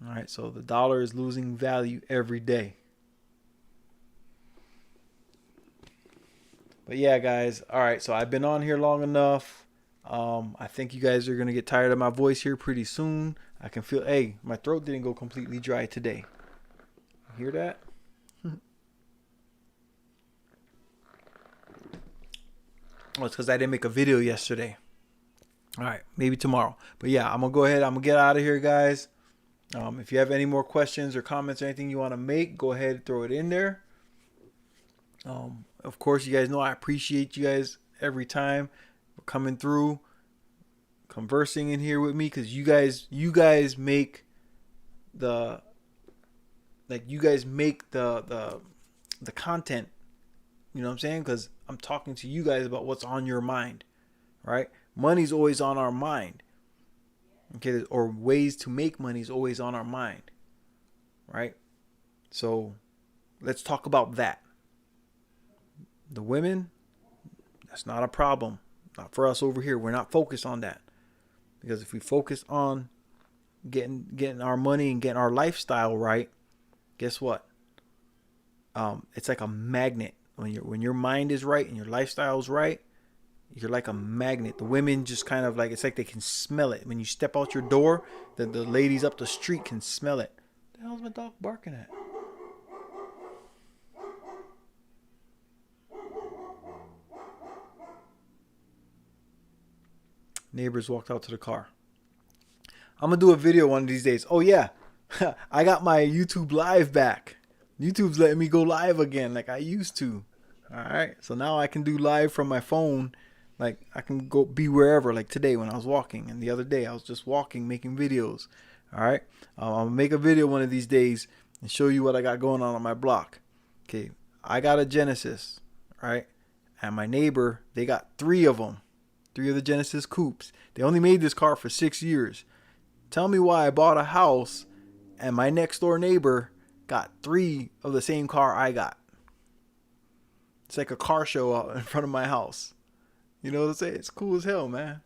All right, so the dollar is losing value every day. But yeah, guys. All right, so I've been on here long enough. I think you guys are going to get tired of my voice here pretty soon. I can feel, hey, my throat didn't go completely dry today. You hear that? Well, it's because I didn't make a video yesterday. All right, maybe tomorrow. But yeah, I'm going to go ahead. I'm going to get out of here, guys. If you have any more questions or comments or anything you want to make, go ahead and throw it in there. Of course, you guys know I appreciate you guys every time for coming through, conversing in here with me, because you guys make the the content. You know what I'm saying? Because I'm talking to you guys about what's on your mind, right? Money's always on our mind. Okay, or ways to make money is always on our mind, right? So let's talk about that. The women, that's not a problem. Not for us over here. We're not focused on that. Because if we focus on getting our money and getting our lifestyle right, guess what? It's like a magnet. When your mind is right and your lifestyle is right, you're like a magnet. The women just kind of like, it's like they can smell it. When you step out your door, the ladies up the street can smell it. What the hell's my dog barking at? Neighbors walked out to the car. I'm going to do a video one of these days. Oh, yeah. I got my YouTube live back. YouTube's letting me go live again like I used to. All right. So now I can do live from my phone. Like I can go be wherever, like today when I was walking, and the other day I was just walking, making videos. All right. I'll make a video one of these days and show you what I got going on my block. Okay. I got a Genesis, right? And my neighbor, they got 3 of them. 3 of the Genesis coupes. They only made this car for 6 years. Tell me why I bought a house and my next door neighbor got 3 of the same car I got. It's like a car show out in front of my house. You know what I'm saying? It's cool as hell, man.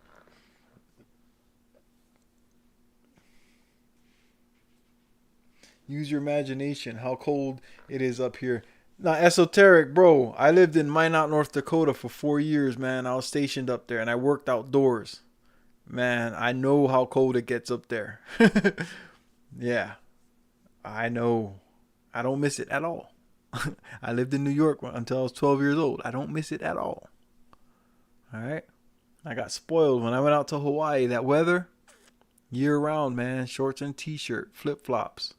Use your imagination. How cold it is up here. Now, esoteric, bro. I lived in Minot, North Dakota for 4 years, man. I was stationed up there and I worked outdoors. Man, I know how cold it gets up there. Yeah, I know. I don't miss it at all. I lived in New York until I was 12 years old. I don't miss it at all. All right. I got spoiled when I went out to Hawaii. That weather, year round, man. Shorts and t-shirt, flip-flops.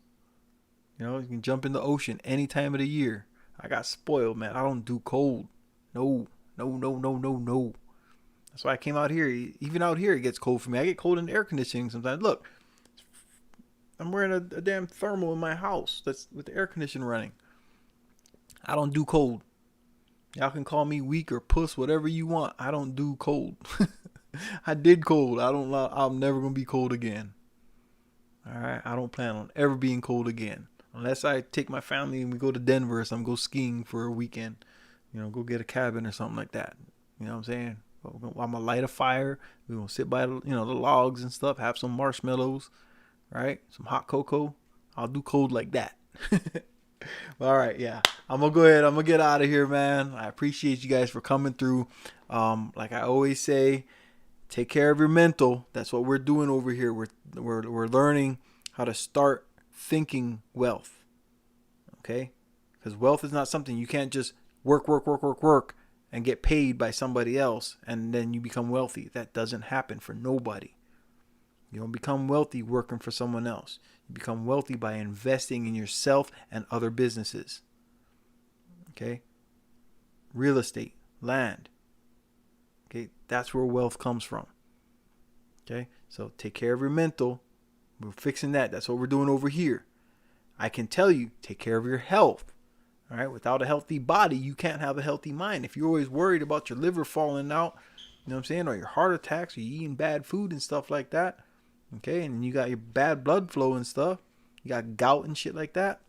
You know, you can jump in the ocean any time of the year. I got spoiled, man. I don't do cold. No. That's why I came out here. Even out here, it gets cold for me. I get cold in the air conditioning sometimes. Look, I'm wearing a damn thermal in my house that's with the air conditioner running. I don't do cold. Y'all can call me weak or puss, whatever you want. I don't do cold. I did cold. I'm never going to be cold again. All right. I don't plan on ever being cold again. Unless I take my family and we go to Denver or something, go skiing for a weekend. You know, go get a cabin or something like that. You know what I'm saying? I'm going to light a fire. We're going to sit by, the logs and stuff. Have some marshmallows. Right? Some hot cocoa. I'll do cold like that. All right, yeah. I'm going to go ahead. I'm going to get out of here, man. I appreciate you guys for coming through. Like I always say, take care of your mental. That's what we're doing over here. We're learning how to start thinking wealth. Okay? Because wealth is not something you can't just work and get paid by somebody else and then you become wealthy. That doesn't happen for nobody. You don't become wealthy working for someone else. You become wealthy by investing in yourself and other businesses. Okay? Real estate, land. Okay? That's where wealth comes from. Okay? So take care of your mental. We're fixing that. That's what we're doing over here. I can tell you, take care of your health. All right? Without a healthy body, you can't have a healthy mind. If you're always worried about your liver falling out, you know what I'm saying, or your heart attacks, or you eating bad food and stuff like that, okay, and you got your bad blood flow and stuff, you got gout and shit like that.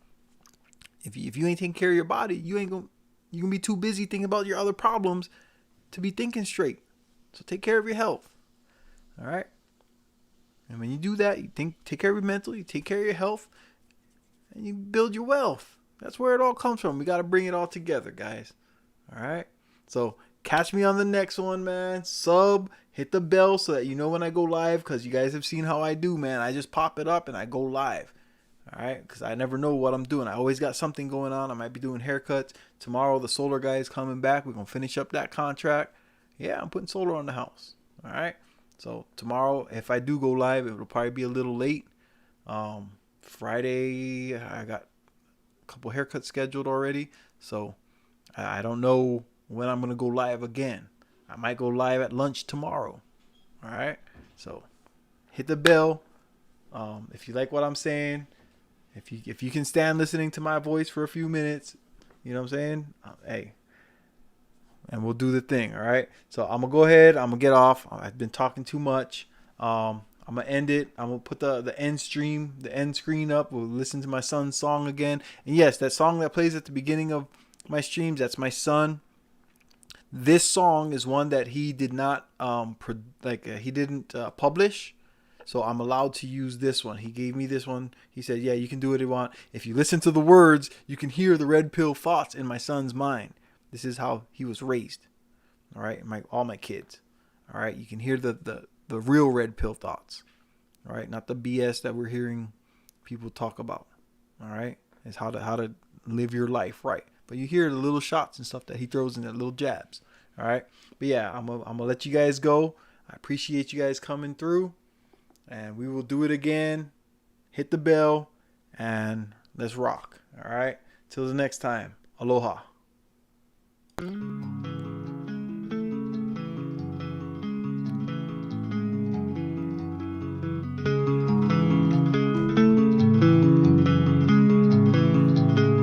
If you ain't taking care of your body, you're gonna be too busy thinking about your other problems to be thinking straight. So take care of your health. All right. And when you do that, you take care of your mental, you take care of your health, and you build your wealth. That's where it all comes from. We got to bring it all together, guys. All right. So catch me on the next one, man. Sub, hit the bell so that you know when I go live, because you guys have seen how I do, man. I just pop it up and I go live. All right. Because I never know what I'm doing. I always got something going on. I might be doing haircuts. Tomorrow, the solar guy is coming back. We're going to finish up that contract. Yeah, I'm putting solar on the house. All right. So tomorrow, if I do go live, it will probably be a little late. Friday, I got a couple haircuts scheduled already. So I don't know when I'm going to go live again. I might go live at lunch tomorrow. All right. So hit the bell. If you like what I'm saying, if you can stand listening to my voice for a few minutes, You know what I'm saying? Hey. And we'll do the thing, all right? So I'm going to go ahead. I'm going to get off. I've been talking too much. I'm going to end it. I'm going to put the end screen up. We'll listen to my son's song again. And yes, that song that plays at the beginning of my streams, that's my son. This song is one that he did not publish. So I'm allowed to use this one. He gave me this one. He said, yeah, you can do what you want. If you listen to the words, you can hear the red pill thoughts in my son's mind. This is how he was raised. All right. All my kids. All right. You can hear the real red pill thoughts. All right. Not the BS that we're hearing people talk about. All right. It's how to live your life right. But you hear the little shots and stuff that he throws in, the little jabs. All right. But yeah, I'm gonna let you guys go. I appreciate you guys coming through. And we will do it again. Hit the bell. And let's rock. All right. Till the next time. Aloha.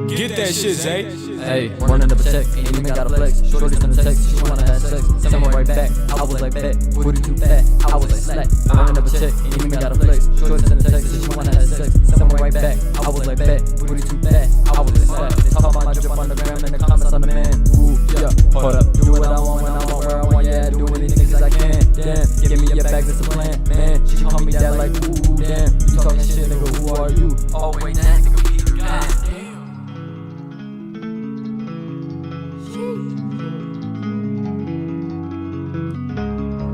Get that shit, Zay. Hey, running up a check, ain't even got a flex. Shorty sent a text, she wanna have sex. Send me right back, I was like, bet. Booty too fat, I was like, slack. Running up a check, ain't even got a flex. Shorty sent a text, she wanna have sex. Send me right back, I was like, bet. Booty too fat, I was like, slack. They talk about my drip on the gram and the comments on the man. Ooh, yeah, hold up. Do what I want when I want, where I want, yeah. Do anything cause I can. Damn, give me your back, that's the plan. Man, she call me dad like, ooh, damn. You talking shit, nigga, who are you? Oh, wait, that nigga.